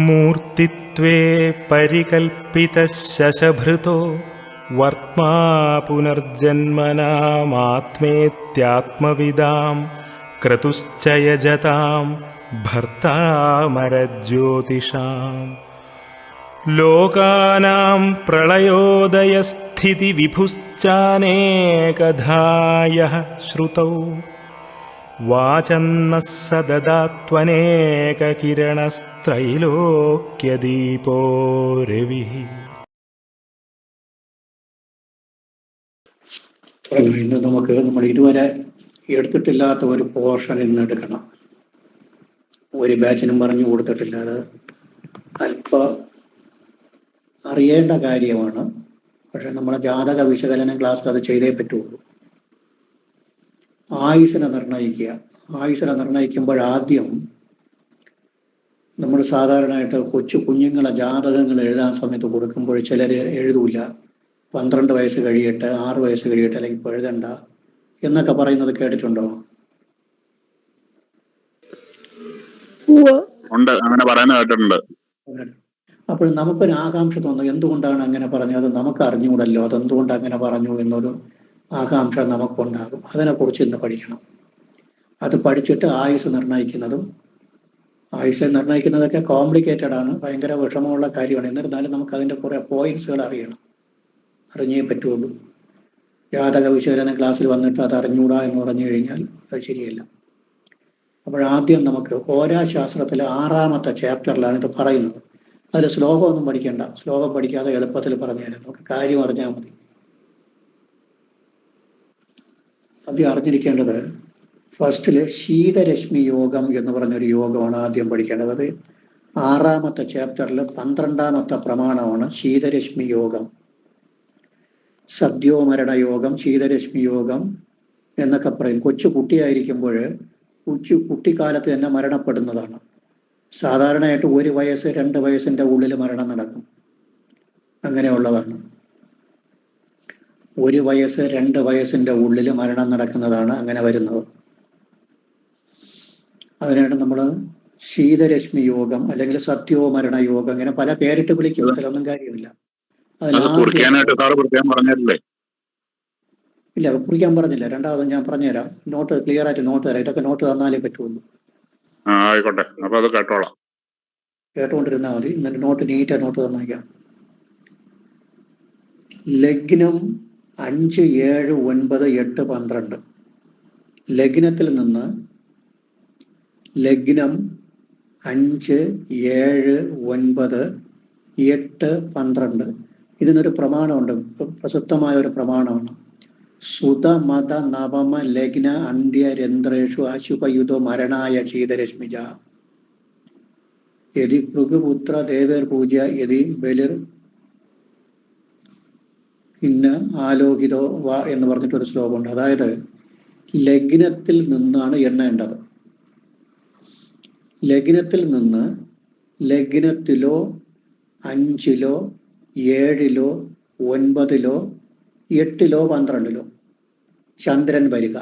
മൂർത്തിത്വേ പരികൽപ്പിതഃ ശശഭൃതോ വർത്മാ പുനർജന്മനാമാത്മേത്യാത്മവിദാം ക്രതുശ്ച യജതാം ഭർത്താമരജ്യോതിഷാം. ലോകാനാം പ്രളയോദയസ്ഥിതി വിഭുശ്ചാനേകധായഃ ശ്രുതൗ വാചന്നഃ സദദാത്വനേകകിരണസ്ത്രൈലോക്യദീപോ രവിഃ. ഇന്ന് നമ്മൾ ഇതുവരെ എടുത്തിട്ടില്ലാത്ത ഒരു പോർഷൻ ഇന്ന് എടുക്കണം. ഒരു ബാച്ചിനും പറഞ്ഞു കൊടുത്തിട്ടില്ല. അത് അല്പം അറിയേണ്ട കാര്യമാണ്. പക്ഷെ നമ്മളെ ജാതക വിശകലനം ക്ലാസ്സിൽ അത് ചെയ്തേ പറ്റുള്ളൂ. ആയുസ്സിനെ നിർണ്ണയിക്കുക. ആയുസ്സിനെ നിർണ്ണയിക്കുമ്പോൾ ആദ്യം നമ്മൾ സാധാരണയായിട്ട് കൊച്ചു കുഞ്ഞുങ്ങളെ ജാതകങ്ങൾ എഴുതാൻ സമയത്ത് കൊടുക്കുമ്പോൾ ചിലർ എഴുതൂല. 12 വയസ്സ് കഴിയട്ടെ, 6 വയസ്സ് കഴിയട്ടെ, അല്ലെങ്കിൽ ഇപ്പോൾ എഴുതണ്ട എന്നൊക്കെ പറയുന്നത് കേട്ടിട്ടുണ്ടോ? അങ്ങനെ പറയുന്നത് കേട്ടിട്ടുണ്ട്. അപ്പോൾ നമുക്കൊരു ആകാംക്ഷ തോന്നുന്നു, എന്തുകൊണ്ടാണ് അങ്ങനെ പറഞ്ഞത്? നമുക്ക് അറിഞ്ഞുകൂടല്ലോ, അതെന്തുകൊണ്ട് അങ്ങനെ പറഞ്ഞു എന്നൊരു ആകാംക്ഷ നമുക്കുണ്ടാകും. അതിനെക്കുറിച്ച് ഇന്ന് പഠിക്കണം. അത് പഠിച്ചിട്ട് ആയുസ് നിർണ്ണയിക്കുന്നതൊക്കെ കോംപ്ലിക്കേറ്റഡ് ആണ്, ഭയങ്കര വിഷമമുള്ള കാര്യമാണ്. എന്നിരുന്നാലും നമുക്ക് അതിൻ്റെ കുറേ പോയിന്റ്സുകൾ അറിഞ്ഞേ പറ്റുള്ളൂ. ജാതക വിശകലന ക്ലാസ്സിൽ വന്നിട്ട് അത് അറിഞ്ഞൂടാ എന്ന് പറഞ്ഞു കഴിഞ്ഞാൽ അത് ശരിയല്ല. അപ്പോഴാദ്യം നമുക്ക് ഹോരാശാസ്ത്രത്തിലെ 6ാമത്തെ ചാപ്റ്ററിലാണ് ഇത് പറയുന്നത്. അതിൽ ശ്ലോകമൊന്നും പഠിക്കേണ്ട, ശ്ലോകം പഠിക്കാതെ എളുപ്പത്തിൽ പറഞ്ഞുതരാം. നമുക്ക് കാര്യം അറിഞ്ഞാൽ മതി. ആദ്യം അറിഞ്ഞിരിക്കേണ്ടത് ഫസ്റ്റില് ശീതരശ്മി യോഗം എന്ന് പറഞ്ഞൊരു യോഗമാണ് ആദ്യം പഠിക്കേണ്ടത്. അത് 6ാമത്തെ ചാപ്റ്ററിൽ 12ാമത്തെ പ്രമാണമാണ് ശീതരശ്മി യോഗം. സദ്യോമരണ യോഗം, ശീതരശ്മി യോഗം എന്നൊക്കെ പറയും. കൊച്ചു കുട്ടിയായിരിക്കുമ്പോൾ കുട്ടിക്കാലത്ത് തന്നെ മരണപ്പെടുന്നതാണ്. സാധാരണയായിട്ട് 1 വയസ്സ് 2 വയസ്സിൻ്റെ ഉള്ളിൽ മരണം നടക്കും. അങ്ങനെയുള്ളതാണ്. 1 വയസ്സ് 2 വയസ്സിൻ്റെ ഉള്ളിൽ മരണം നടക്കുന്നതാണ് അങ്ങനെ വരുന്നത്. അതിനാണ് നമ്മൾ ശീതരശ്മി യോഗം അല്ലെങ്കിൽ സത്യോമരണ യോഗം, അങ്ങനെ പല പേരിട്ട് വിളിക്കും. അതിലൊന്നും കാര്യമില്ല. ഇല്ല, കുറിക്കാൻ പറഞ്ഞില്ല. രണ്ടാമത് ഞാൻ പറഞ്ഞുതരാം. നോട്ട് ക്ലിയർ ആയിട്ട് നോട്ട് തരാം. ഇതൊക്കെ നോട്ട് തന്നാലേ പറ്റുള്ളൂ. ആയിക്കോട്ടെ, അപ്പൊ അത് കേട്ടോളാം. കേട്ടുകൊണ്ടിരുന്നാൽ മതി. എന്നിട്ട് നോട്ട് നീറ്റാ നോട്ട് തന്നേക്കാം. ലഗ്നം 5, 7, 9, 8, 12. ലഗ്നത്തിൽ നിന്ന് ലഗ്നം 5, 7, 9, 8, 12 ഇതിനൊരു പ്രമാണമുണ്ട്, പ്രസിദ്ധമായ ഒരു പ്രമാണമാണ്. സുത മത നവമ ലഗ്ന അന്ത്യ രന്ധ്രേഷു അശുഭയുധോ മരണായ ശീതരശ്മിജ യതി ഭൃഗുപുത്ര ദേവേർ പൂജ്യ യതി ബലിർ പിന്നെ ആലോകിതോ വ എന്ന് പറഞ്ഞിട്ടൊരു ശ്ലോകമുണ്ട്. അതായത് ലഗ്നത്തിൽ നിന്നാണ് എണ്ണേണ്ടത്. ലഗ്നത്തിൽ നിന്ന് ലഗ്നത്തിലോ 5-ലോ 7-ലോ 9-ലോ 8-ലോ 12-ലോ ചന്ദ്രൻ വരിക.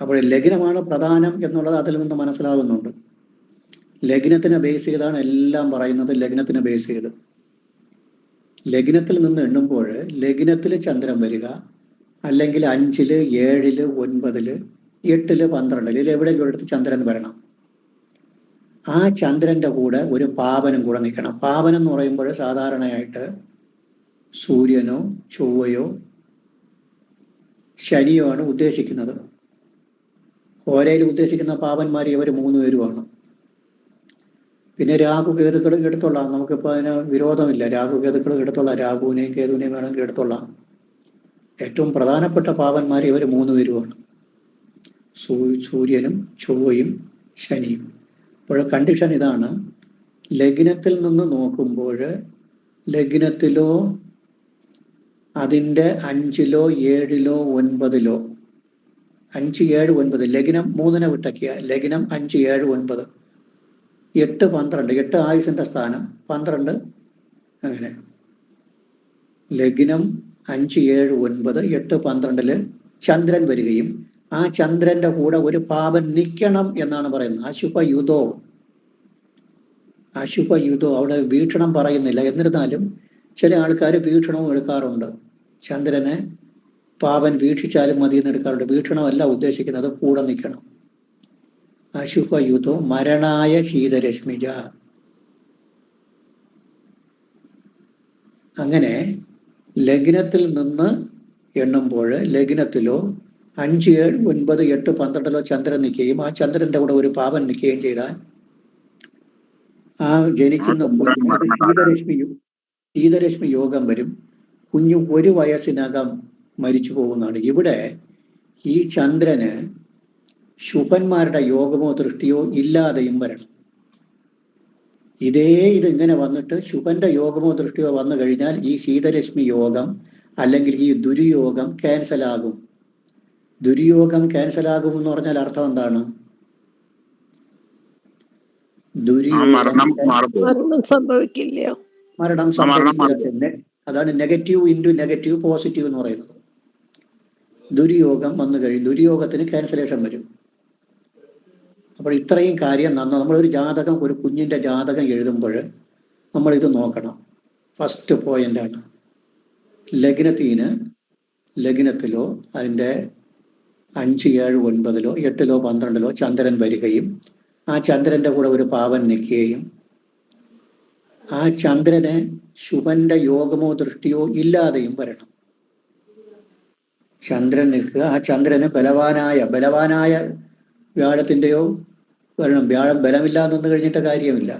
അപ്പോൾ ലഗ്നമാണ് പ്രധാനം എന്നുള്ളത് അതിൽ നിന്ന് മനസ്സിലാകുന്നുണ്ട്. ലഗ്നത്തിനെ ബേസ് ചെയ്താണ് എല്ലാം പറയുന്നത്. ലഗ്നത്തിനെ ബേസ് ചെയ്ത് ലഗ്നത്തിൽ നിന്ന് എണ്ണുമ്പോൾ ലഗ്നത്തിൽ ചന്ദ്രൻ വരിക, അല്ലെങ്കിൽ 5-ല് 7-ല് 9-ല് 8-ല് 12-ല് ഇതിൽ എവിടെയെങ്കിലും എടുത്ത് ചന്ദ്രൻ വരണം. ആ ചന്ദ്രന്റെ കൂടെ ഒരു പാവനും കൂടെ നിൽക്കണം. പാവനം എന്ന് പറയുമ്പോൾ സാധാരണയായിട്ട് സൂര്യനോ ചൊവ്വയോ ശനിയോ ആണ് ഉദ്ദേശിക്കുന്നത്. ഹോരയിൽ ഉദ്ദേശിക്കുന്ന പാവന്മാർ ഇവർ 3 പേരുമാണ്. പിന്നെ രാഹു കേതുക്കൾ എടുത്തോളാം. നമുക്കിപ്പോൾ അതിന് വിരോധമില്ല. രാഹു കേതുക്കൾ എടുത്തോളാം. രാഹുവിനെയും കേതുവിനെയും വേണമെങ്കിൽ എടുത്തോളാം. ഏറ്റവും പ്രധാനപ്പെട്ട പാവന്മാർ ഇവർ 3 പേരുമാണ്, സൂര്യനും ചൊവ്വയും ശനിയും. അപ്പോൾ കണ്ടീഷൻ ഇതാണ്. ലഗ്നത്തിൽ നിന്ന് നോക്കുമ്പോൾ ലഗ്നത്തിലോ അതിൻ്റെ 5-ലോ 7-ലോ 9-ലോ 5, 7, 9 ലഗ്നം 3-നെ വിട്ടയ്ക്കുക. ലഗ്നം 5, 7, 9, 8, 12. 8 ആയുസിന്റെ സ്ഥാനം, 12 അങ്ങനെ. ലഗ്നം 5, 7, 9, 8, 12-ല് ചന്ദ്രൻ വരികയും ആ ചന്ദ്രന്റെ കൂടെ ഒരു പാപൻ നിൽക്കണം എന്നാണ് പറയുന്നത്. അശുഭ യുധോ അശുഭയുധം അവിടെ വീക്ഷണം പറയുന്നില്ല. എന്നിരുന്നാലും ചില ആൾക്കാർ വീക്ഷണവും എടുക്കാറുണ്ട്. ചന്ദ്രനെ പാവൻ വീക്ഷിച്ചാലും മതി എന്ന് എടുക്കാറുണ്ട്. വീക്ഷണമല്ല ഉദ്ദേശിക്കുന്നത്, കൂടെ നിൽക്കണം. അശുഭയുധോ മരണായ ശീതരശ്മിജ. അങ്ങനെ ലഗ്നത്തിൽ നിന്ന് എണ്ണുമ്പോൾ ലഗ്നത്തിലോ 5, 7, 9, 8, 12 ചന്ദ്രൻ നിൽക്കുകയും ആ ചന്ദ്രന്റെ കൂടെ ഒരു പാപൻ നിൽക്കുകയും ചെയ്താൽ ആ ജനിക്കുന്ന കുഞ്ഞിന് ശീതരശ്മി യോഗം വരും. കുഞ്ഞു 1 വയസ്സിനകം മരിച്ചു പോകുന്നതാണ്. ഇവിടെ ഈ ചന്ദ്രന് ശുഭന്മാരുടെ യോഗമോ ദൃഷ്ടിയോ ഇല്ലാതെയും വരണം. ഇതിങ്ങനെ വന്നിട്ട് ശുഭന്റെ യോഗമോ ദൃഷ്ടിയോ വന്നു കഴിഞ്ഞാൽ ഈ ശീതരശ്മി യോഗം അല്ലെങ്കിൽ ഈ ദുര്യോഗം ക്യാൻസലാകും. ദുര്യോഗം ക്യാൻസലാകും എന്ന് പറഞ്ഞാൽ അർത്ഥം എന്താണ്? മരണം സംഭവിക്കില്ല. മരണം സംഭവിക്കില്ല. അതാണ് നെഗറ്റീവ് ഇൻറ്റു നെഗറ്റീവ് പോസിറ്റീവ് എന്ന് പറയുന്നത്. ദുര്യോഗം വന്നു കഴിയും, ദുര്യോഗത്തിന് ക്യാൻസലേഷൻ വരും. അപ്പോൾ ഇത്രയും കാര്യം നമ്മളൊരു ജാതകം, ഒരു കുഞ്ഞിൻ്റെ ജാതകം എഴുതുമ്പോൾ നമ്മളിത് നോക്കണം. ഫസ്റ്റ് പോയിന്റാണ്. ലഗ്നത്തിലോ അതിൻ്റെ 5, 7, 9, 8, 12 ചന്ദ്രൻ വരികയും ആ ചന്ദ്രന്റെ കൂടെ ഒരു പാവൻ നിൽക്കുകയും ആ ചന്ദ്രന് ശുഭന്റെ യോഗമോ ദൃഷ്ടിയോ ഇല്ലാതെയും വരണം. ചന്ദ്രൻ നിൽക്കുക, ആ ചന്ദ്രന് ബലവാനായ വ്യാഴത്തിൻ്റെയോ വരണം. വ്യാഴം ബലമില്ലാതെ നിന്ന് കഴിഞ്ഞിട്ട് കാര്യമില്ല.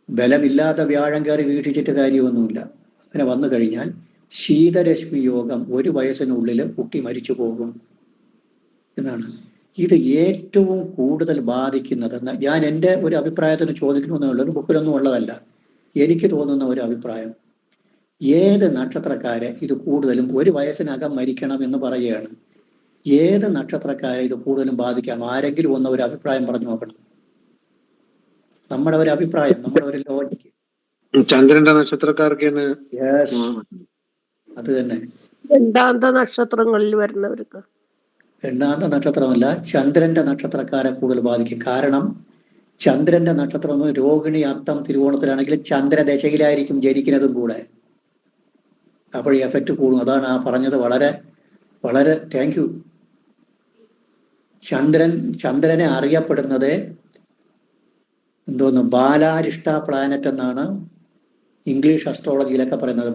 ബലമില്ലാത്ത വ്യാഴം കയറി വീക്ഷിച്ചിട്ട് കാര്യമൊന്നുമില്ല. അങ്ങനെ വന്നു കഴിഞ്ഞാൽ ശീതരശ്മി യോഗം 1 വയസ്സിനുള്ളിൽ കുട്ടി മരിച്ചു പോകും എന്നാണ്. ഇത് ഏറ്റവും കൂടുതൽ ബാധിക്കുന്നതെന്ന് ഞാൻ എൻ്റെ ഒരു അഭിപ്രായത്തിന് ചോദിക്കണമെന്നുള്ള ഒരു ബുക്കിലൊന്നും ഉള്ളതല്ല, എനിക്ക് തോന്നുന്ന ഒരു അഭിപ്രായം. ഏത് നക്ഷത്രക്കാരെ ഇത് കൂടുതലും 1 വയസ്സിനകം മരിക്കണം എന്ന് പറയുകയാണ്. ഏത് നക്ഷത്രക്കാരെ ഇത് കൂടുതലും ബാധിക്കാം? ആരെങ്കിലും ഒരു അഭിപ്രായം പറഞ്ഞു നോക്കണം. നമ്മുടെ ഒരു അഭിപ്രായം, നമ്മുടെ ഒരു ലോജിക്ക്. ചന്ദ്രന്റെ നക്ഷത്രക്കാർക്ക് അത് തന്നെ. രണ്ടാമത്തെ നക്ഷത്രങ്ങളിൽ വരുന്നവർക്ക്. രണ്ടാമത്തെ നക്ഷത്രമല്ല, ചന്ദ്രന്റെ നക്ഷത്രക്കാരെ കൂടുതൽ ബാധിക്കും. കാരണം ചന്ദ്രന്റെ നക്ഷത്രം രോഹിണി, അത്തം, തിരുവോണത്തിലാണെങ്കിൽ ചന്ദ്രദശയിലായിരിക്കും ജനിക്കുന്നതും കൂടെ. അപ്പോൾ ഈ എഫക്റ്റ് കൂടും. അതാണ് ആ പറഞ്ഞത്. വളരെ വളരെ താങ്ക് യു. ചന്ദ്രനെ അറിയപ്പെടുന്നത് ബാലാരിഷ്ട പ്ലാനറ്റ് എന്നാണ് ഇംഗ്ലീഷ് അസ്ട്രോളജിയിലൊക്കെ പറയുന്നത്.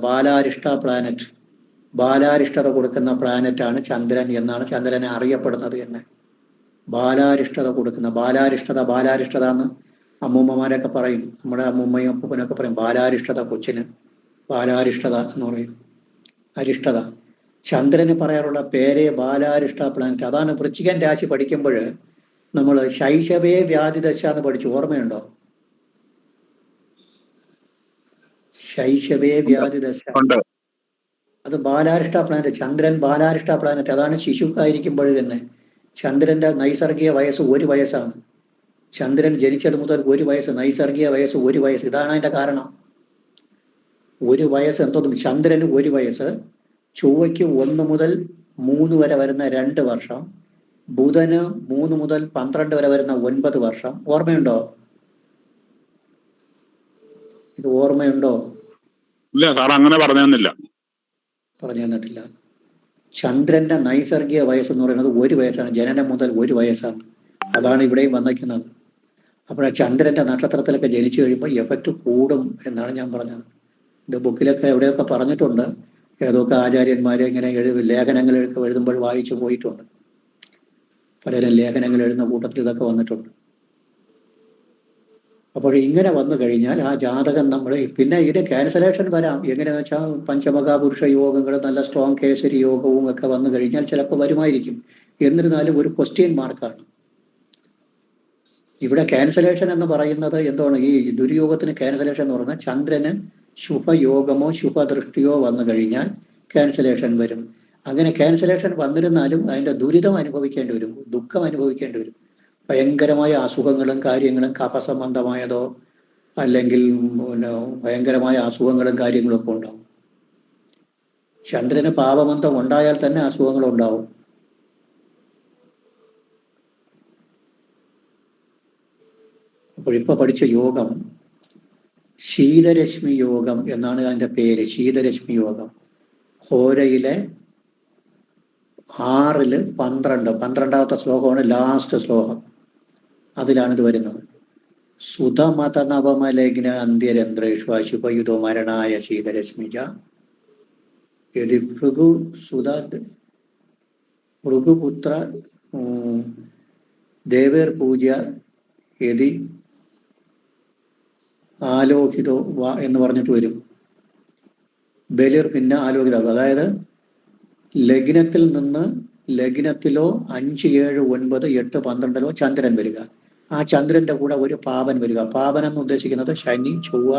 ബാലാരിഷ്ടത കൊടുക്കുന്ന പ്ലാനറ്റാണ് ചന്ദ്രൻ എന്നാണ് ചന്ദ്രനെ അറിയപ്പെടുന്നത് തന്നെ. ബാലാരിഷ്ടത കൊടുക്കുന്ന ബാലാരിഷ്ടത എന്ന് അമ്മൂമ്മമാരൊക്കെ പറയും. നമ്മുടെ അമ്മൂമ്മയും അപ്പൂപ്പനൊക്കെ പറയും ബാലാരിഷ്ടത, കൊച്ചിന് ബാലാരിഷ്ടത എന്ന് പറയും. അരിഷ്ടത. ചന്ദ്രന് പറയാറുള്ള പേരേ ബാലാരിഷ്ട പ്ലാനറ്റ്. അതാണ് വൃശ്ചികൻ രാശി പഠിക്കുമ്പോൾ നമ്മൾ ശൈശവേ വ്യാധിദശ എന്ന് പഠിച്ചു, ഓർമ്മയുണ്ടോ? ശൈശവേ വ്യാധിദശ, അത് ബാലാരിഷ്ട പ്ലാനറ്റ്. ചന്ദ്രൻ ബാലാരിഷ്ട പ്ലാനറ്റ്. അതാണ് ശിശുക്കായിരിക്കുമ്പോൾ തന്നെ ചന്ദ്രന്റെ നൈസർഗിക വയസ്സ് 1 വയസ്സാണ്. ചന്ദ്രൻ ജനിച്ചത് മുതൽ 1 വയസ്സ്, നൈസർഗിക വയസ്സ് 1 വയസ്സ്. ഇതാണ് അതിന്റെ കാരണം. 1 വയസ്സ് ചന്ദ്രന് 1 വയസ്സ്, ചൊവ്വയ്ക്ക് 1 മുതൽ 3 വരെ വരുന്ന 2 വർഷം, ബുധന് 3 മുതൽ 12 വരെ വരുന്ന 9 വർഷം. ഓർമ്മയുണ്ടോ? ഇത് ഓർമ്മയുണ്ടോ? ഇല്ല സാർ, അങ്ങനെ പറഞ്ഞു തന്നിട്ടില്ല. ചന്ദ്രന്റെ നൈസർഗിക വയസ്സ് എന്ന് പറയുന്നത് 1 വയസ്സാണ്. ജനനം മുതൽ 1 വയസ്സാണ്. അതാണ് ഇവിടെയും വന്നിരിക്കുന്നത്. അപ്പോൾ ചന്ദ്രന്റെ നക്ഷത്രത്തിലൊക്കെ ജനിച്ചു കഴിയുമ്പോൾ എഫക്റ്റ് കൂടും എന്നാണ് ഞാൻ പറഞ്ഞത്. ഇത് ബുക്കിലൊക്കെ എവിടെയൊക്കെ പറഞ്ഞിട്ടുണ്ട്. ഏതൊക്കെ ആചാര്യന്മാരെ ഇങ്ങനെ ലേഖനങ്ങൾ എഴുതുമ്പോൾ വായിച്ചു പോയിട്ടുണ്ട്. പലരും ലേഖനങ്ങൾ എഴുതുന്ന കൂട്ടത്തിൽ ഇതൊക്കെ വന്നിട്ടുണ്ട്. അപ്പോൾ ഇങ്ങനെ വന്നു കഴിഞ്ഞാൽ ആ ജാതകം പിന്നെ ഇതിന്റെ ക്യാൻസലേഷൻ വരാം. എങ്ങനെയാണെന്ന് വെച്ചാൽ പഞ്ചമകാപുരുഷ യോഗങ്ങൾ, നല്ല സ്ട്രോങ് കേസരി യോഗവും ഒക്കെ വന്നു കഴിഞ്ഞാൽ ചിലപ്പോൾ വരുമായിരിക്കും. എന്നിരുന്നാലും ഒരു ക്വസ്റ്റ്യൻ മാർക്കാണ് ഇവിടെ. ക്യാൻസലേഷൻ എന്ന് പറയുന്നത് എന്താണ്? ഈ ദുര്യോഗത്തിന് ക്യാൻസലേഷൻ എന്ന് പറഞ്ഞാൽ ചന്ദ്രന് ശുഭയോഗമോ ശുഭദൃഷ്ടിയോ വന്നു കഴിഞ്ഞാൽ ക്യാൻസലേഷൻ വരും. അങ്ങനെ ക്യാൻസലേഷൻ വന്നിരുന്നാലും അതിൻ്റെ ദുരിതം അനുഭവിക്കേണ്ടി വരും, ദുഃഖം അനുഭവിക്കേണ്ടി വരും. ഭയങ്കരമായ അസുഖങ്ങളും കാര്യങ്ങളും, കഫസംബന്ധമായതോ അല്ലെങ്കിൽ ഭയങ്കരമായ അസുഖങ്ങളും കാര്യങ്ങളും ഒക്കെ ഉണ്ടാവും. ചന്ദ്രന് പാപബന്ധം ഉണ്ടായാൽ തന്നെ അസുഖങ്ങളുണ്ടാവും. അപ്പോൾ ഇപ്പോൾ പഠിച്ച യോഗം ശീതരശ്മി യോഗം എന്നാണ് അതിൻ്റെ പേര്. ശീതരശ്മി യോഗം. ഹോരയിലെ 6-ല് 12, 12ാമത്തെ ശ്ലോകമാണ് ലാസ്റ്റ് ശ്ലോകം. അതിലാണിത് വരുന്നത്. സുതമത നവമലഗ്ന അന്ത്യരന്ധ്രേഷു അശുഭയുധോ മരണായ ശീതരശ്മിജ യതി ഭൃഗുപുത്ര ദേവേർ പൂജ്യ യതി ആലോഹിതോ വ എന്ന് പറഞ്ഞിട്ട് വരും. ബലിർ പിന്നെ ആലോഹിതാവ്. അതായത് ലഗ്നത്തിൽ നിന്ന് ലഗ്നത്തിലോ 5, 7, 9, 8, 12-ലോ ചന്ദ്രൻ വരിക. ആ ചന്ദ്രന്റെ കൂടെ ഒരു പാപൻ വരിക. പാപൻ എന്ന് ഉദ്ദേശിക്കുന്നത് ശനി, ചൊവ്വ,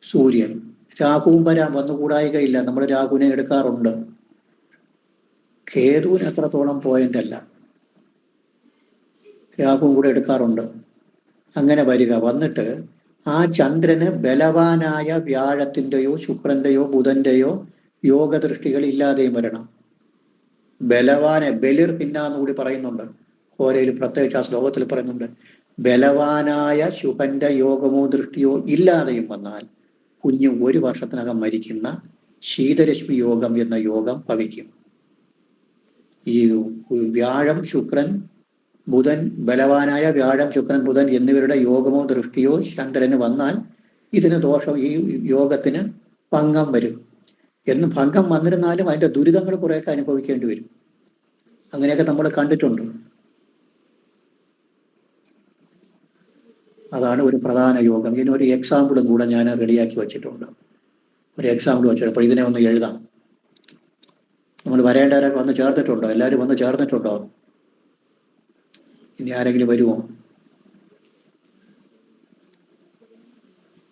സൂര്യൻ. രാഹുവും വരാൻ വന്നുകൂടായികയില്ല. നമ്മൾ രാഹുവിനെ എടുക്കാറുണ്ട്. കേതുവിന് എത്രത്തോളം പോയിന്റ് അല്ല, രാഹുവും കൂടെ എടുക്കാറുണ്ട്. അങ്ങനെ വരിക. വന്നിട്ട് ആ ചന്ദ്രന് ബലവാനായ വ്യാഴത്തിൻ്റെയോ ശുക്രന്റെയോ ബുധന്റെയോ യോഗദൃഷ്ടികൾ ഇല്ലാതെയും വരണം. ബലവാനെ ബലിർ പിന്നാന്നുകൂടി പറയുന്നുണ്ട്. ഹോരയിൽ പ്രത്യേകിച്ച് ആ ശ്ലോകത്തിൽ പറയുന്നുണ്ട്. ബലവാനായ ശുഭന്റെ യോഗമോ ദൃഷ്ടിയോ ഇല്ലാതെയും വന്നാൽ കുഞ്ഞ് 1 വർഷത്തിനകം മരിക്കുന്ന ശീതരശ്മി യോഗം എന്ന യോഗം ഭവിക്കും. ഈ വ്യാഴം, ശുക്രൻ, ബുധൻ, ബലവാനായ വ്യാഴം, ശുക്രൻ, ബുധൻ എന്നിവരുടെ യോഗമോ ദൃഷ്ടിയോ ചന്ദ്രന് വന്നാൽ ഇതിന് ദോഷം, ഈ യോഗത്തിന് ഭംഗം വരും. ഭംഗം വന്നിരുന്നാലും അതിന്റെ ദുരിതങ്ങൾ കുറേയൊക്കെ അനുഭവിക്കേണ്ടി വരും. അങ്ങനെയൊക്കെ നമ്മൾ കണ്ടിട്ടുണ്ട്. അതാണ് ഒരു പ്രധാന യോഗം. ഇതിനൊരു എക്സാമ്പിളും കൂടെ ഞാൻ റെഡിയാക്കി വെച്ചിട്ടുണ്ട്. ഒരു എക്സാമ്പിൾ വെച്ചിട്ട് അപ്പോൾ ഇതിനെ ഒന്ന് എഴുതാം. നമ്മൾ വരേണ്ടവരൊക്കെ വന്ന് ചേർന്നിട്ടുണ്ടോ? എല്ലാവരും വന്ന് ചേർന്നിട്ടുണ്ടോ? ഇനി ആരെങ്കിലും വരുമോ?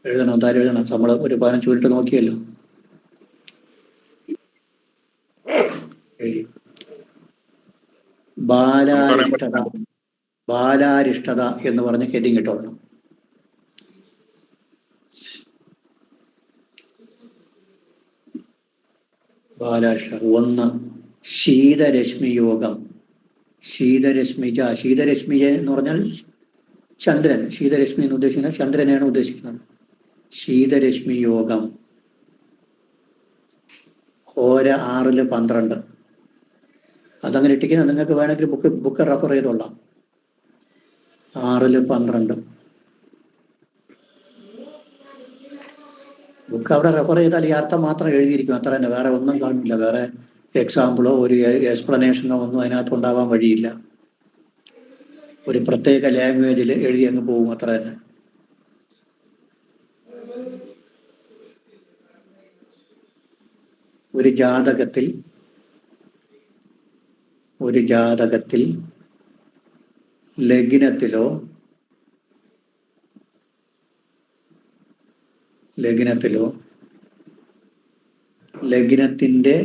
എഴുതണം, എന്തായാലും എഴുതണം. നമ്മൾ ഒരു 15 മിനിറ്റ് നോക്കിയല്ലോ. എഴുതി. ബാലാരിഷ്ടത എന്ന് പറഞ്ഞ് ഹെഡിങ് ഇട്ടോളണം. ബാലാരിഷ്ടത. 1, ശീതരശ്മി യോഗം. ശീതരശ്മിജ എന്ന് പറഞ്ഞാൽ ചന്ദ്രൻ. ശീതരശ്മി എന്ന് ഉദ്ദേശിക്കുന്നത് ചന്ദ്രനെയാണ് ഉദ്ദേശിക്കുന്നത്. ശീതരശ്മി യോഗം. ഹോര 6-ല് 12. അതങ്ങനെ ഇട്ടിക്കുന്നത്. നിങ്ങൾക്ക് വേണമെങ്കിൽ ബുക്ക് റെഫർ ചെയ്തോളാം. 6-ല് 12 ബുക്ക് അവിടെ റെഫർ ചെയ്താൽ ഈ അർത്ഥം മാത്രം എഴുതിയിരിക്കും. അത്ര തന്നെ, വേറെ ഒന്നും കാണില്ല. വേറെ എക്സാമ്പിളോ ഒരു എക്സ്പ്ലനേഷനോ ഒന്നും അതിനകത്ത് ഉണ്ടാവാൻ വഴിയില്ല. ഒരു പ്രത്യേക ലാംഗ്വേജിൽ എഴുതി അങ്ങ് പോകും, അത്ര തന്നെ. ഒരു ജാതകത്തിൽ ലഗ്നത്തിലോ ലഗ്നത്തിന്റെ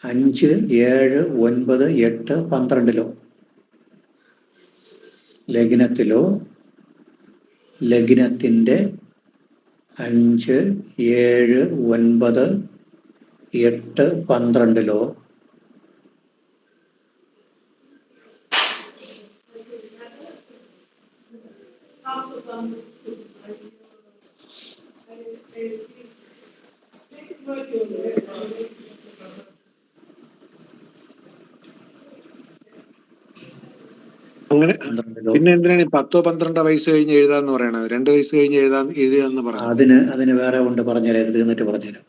5, 7, 9, 8, 12-ലോ ലഗ്നത്തിന്റെ 5, 7, 9, 8, 12-ലോ അങ്ങനെ പിന്നെ എന്തിനാണ് 10, 12 വയസ്സ് കഴിഞ്ഞ് എഴുതാന്ന് പറയണത്? 2 വയസ്സ് കഴിഞ്ഞ് എഴുതാന്ന് പറഞ്ഞു. അതിന് വേറെ ഉണ്ട്. പറഞ്ഞുതരാം. ഇത് തീർന്നിട്ട് പറഞ്ഞുതരാം.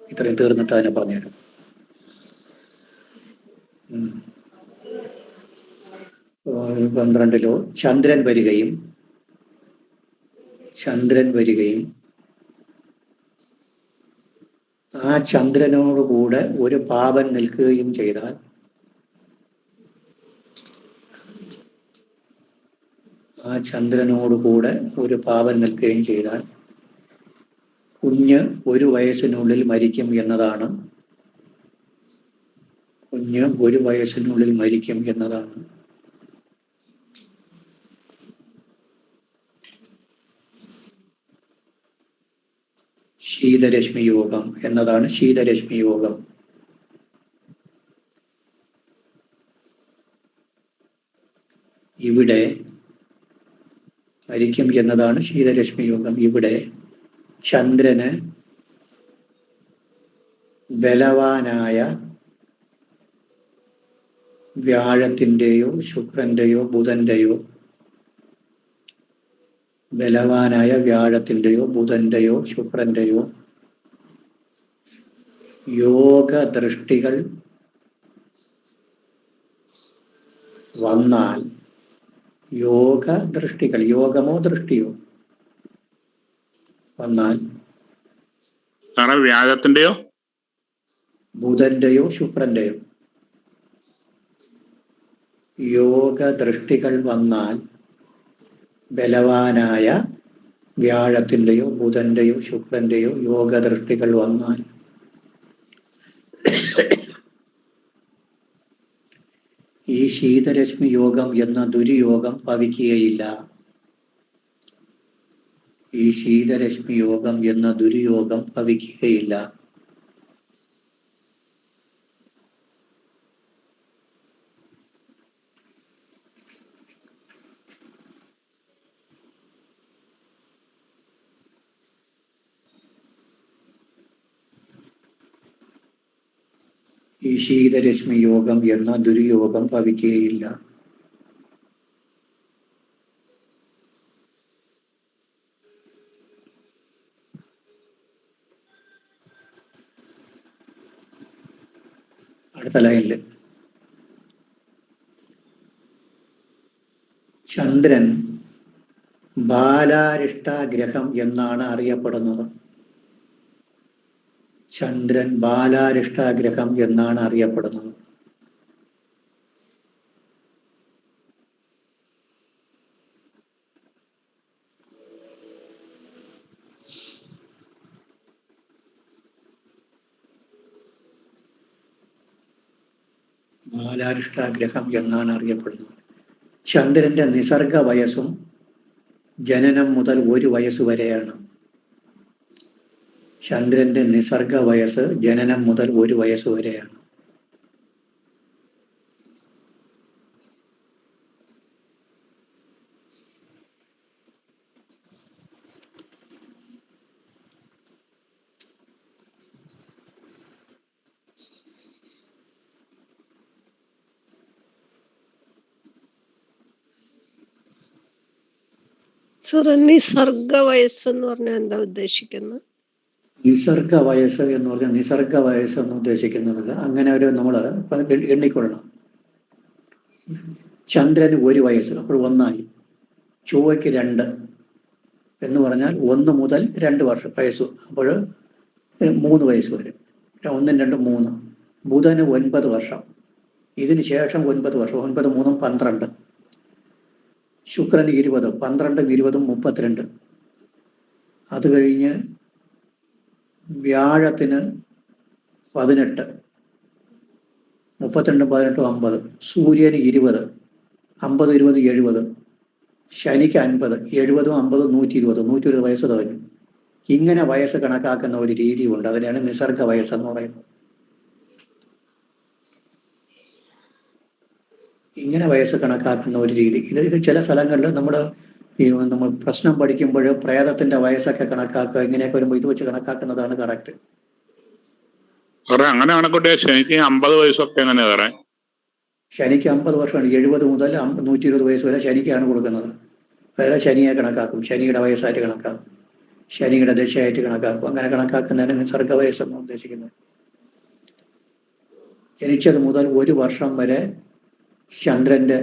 ഇത്രയും തീർന്നിട്ട് അതിനെ പറഞ്ഞുതരാം. 12-ലോ ചന്ദ്രൻ വരികയും ആ ചന്ദ്രനോടുകൂടെ ഒരു പാപൻ നിൽക്കുകയും ചെയ്താൽ കുഞ്ഞ് 1 വയസ്സിനുള്ളിൽ മരിക്കും എന്നതാണ്. ശീതരശ്മി യോഗം എന്നതാണ്. ശീതരശ്മി യോഗം. ഇവിടെ മരിക്കും എന്നതാണ് ശീതരശ്മി യോഗം. ഇവിടെ ചന്ദ്രന് ബലവാനായ വ്യാഴത്തിൻ്റെയോ ശുക്രൻ്റെയോ ബുധൻ്റെയോ ബലവാനായ വ്യാഴത്തിൻ്റെയോ ബുധൻ്റെയോ ശുക്രൻ്റെയോ യോഗദൃഷ്ടികൾ വന്നാൽ, യോഗദൃഷ്ടികൾ, യോഗമോ ദൃഷ്ടിയോ വന്നാൽ സാറേ വ്യാഴത്തിന്റെയോ ബുധൻ്റെയോ ശുക്രൻ്റെയോ യോഗദൃഷ്ടികൾ വന്നാൽ, ബലവാനായ വ്യാഴത്തിൻ്റെയോ ബുധൻ്റെയോ ശുക്രൻ്റെയോ യോഗദൃഷ്ടികൾ വന്നാൽ ഈ ശീതരശ്മി യോഗം എന്ന ദുര്യോഗം ഭവിക്കുകയില്ല. ഈ ശീതരശ്മി യോഗം എന്ന ദുര്യോഗം ഭവിക്കുകയില്ല. ഈ ശീതരശ്മി യോഗം എന്ന ദുര്യോഗം ഭവിക്കുകയില്ല. അടുത്ത ലൈനില് ചന്ദ്രൻ ബാലാരിഷ്ടാഗ്രഹം എന്നാണ് അറിയപ്പെടുന്നത്. ചന്ദ്രൻ ബാലാരിഷ്ടാഗ്രഹം എന്നാണ് അറിയപ്പെടുന്നത്. ബാലാരിഷ്ടാഗ്രഹം എന്നാണ് അറിയപ്പെടുന്നത്. ചന്ദ്രന്റെ നിസർഗ വയസ്സും ജനനം മുതൽ 1 വയസ്സ് വരെയാണ്. ചന്ദ്രന്റെ നിസർഗ വയസ്സ് ജനനം മുതൽ 1 വയസ്സ് വരെയാണ്. സാറേ, നിസർഗ വയസ്സെന്ന് പറഞ്ഞാൽ എന്താ ഉദ്ദേശിക്കുന്നത്? നിസർഗ വയസ്സ് എന്ന് പറഞ്ഞാൽ നിസർഗ വയസ്സ് എന്ന് ഉദ്ദേശിക്കുന്നത് അങ്ങനെ ഒരു നമ്മൾ എണ്ണിക്കൊള്ളണം. ചന്ദ്രന് 1 വയസ്സ്, അപ്പോൾ 1 ചൊവ്വയ്ക്ക് 2 എന്ന് പറഞ്ഞാൽ 1 മുതൽ 2 വർഷം വയസ്സ്, അപ്പോൾ 3 വയസ്സ് വരും. 1, 2, 3. ബുധന് 9 വർഷം, ഇതിന് ശേഷം 9 വർഷം, 9, 3, 12. ശുക്രന് 20, 12, 20, 32. അത് കഴിഞ്ഞ് വ്യാഴത്തിന് 18, 32, 18, 50. സൂര്യന് 20, 50, 20, 70. ശനിക്ക് 50, 70, 50, 120, 120 വയസ്സ് കഴിഞ്ഞു. ഇങ്ങനെ വയസ്സ് കണക്കാക്കുന്ന ഒരു രീതിയുണ്ട്. അതിനാണ് നിസർഗ വയസ്സെന്ന് പറയുന്നത്. ഇങ്ങനെ വയസ്സ് കണക്കാക്കുന്ന ഒരു രീതി. ഇത് ചില സ്ഥലങ്ങളിൽ നമ്മൾ പ്രശ്നം പഠിക്കുമ്പോൾ പ്രേതത്തിന്റെ വയസ്സൊക്കെ കണക്കാക്കുക, ഇങ്ങനെയൊക്കെ വരുമ്പോൾ ഇത് വെച്ച് കണക്കാക്കുന്നതാണ് കറക്റ്റ്. സാറേ അങ്ങനെ കണക്കൂട്ടിയ ശനിക്ക് 50 വയസ്സൊക്കെ എങ്ങനെയാ സാറേ? ശനിക്ക് 50 വർഷമാണ്. 70 മുതൽ 120 വയസ്സ് വരെ ശനിക്കാണ് കൊടുക്കുന്നത്. വേറെ ശനിയെ കണക്കാക്കും, ശനിയുടെ വയസ്സായിട്ട് കണക്കാക്കും, ശനിയുടെ ദശയായിട്ട് കണക്കാക്കും. അങ്ങനെ കണക്കാക്കുന്നതാണ് നിസർഗ വയസ്സെന്ന് ഉദ്ദേശിക്കുന്നത്. ജനിച്ചത് മുതൽ 1 വർഷം വരെ ചന്ദ്രന്റെ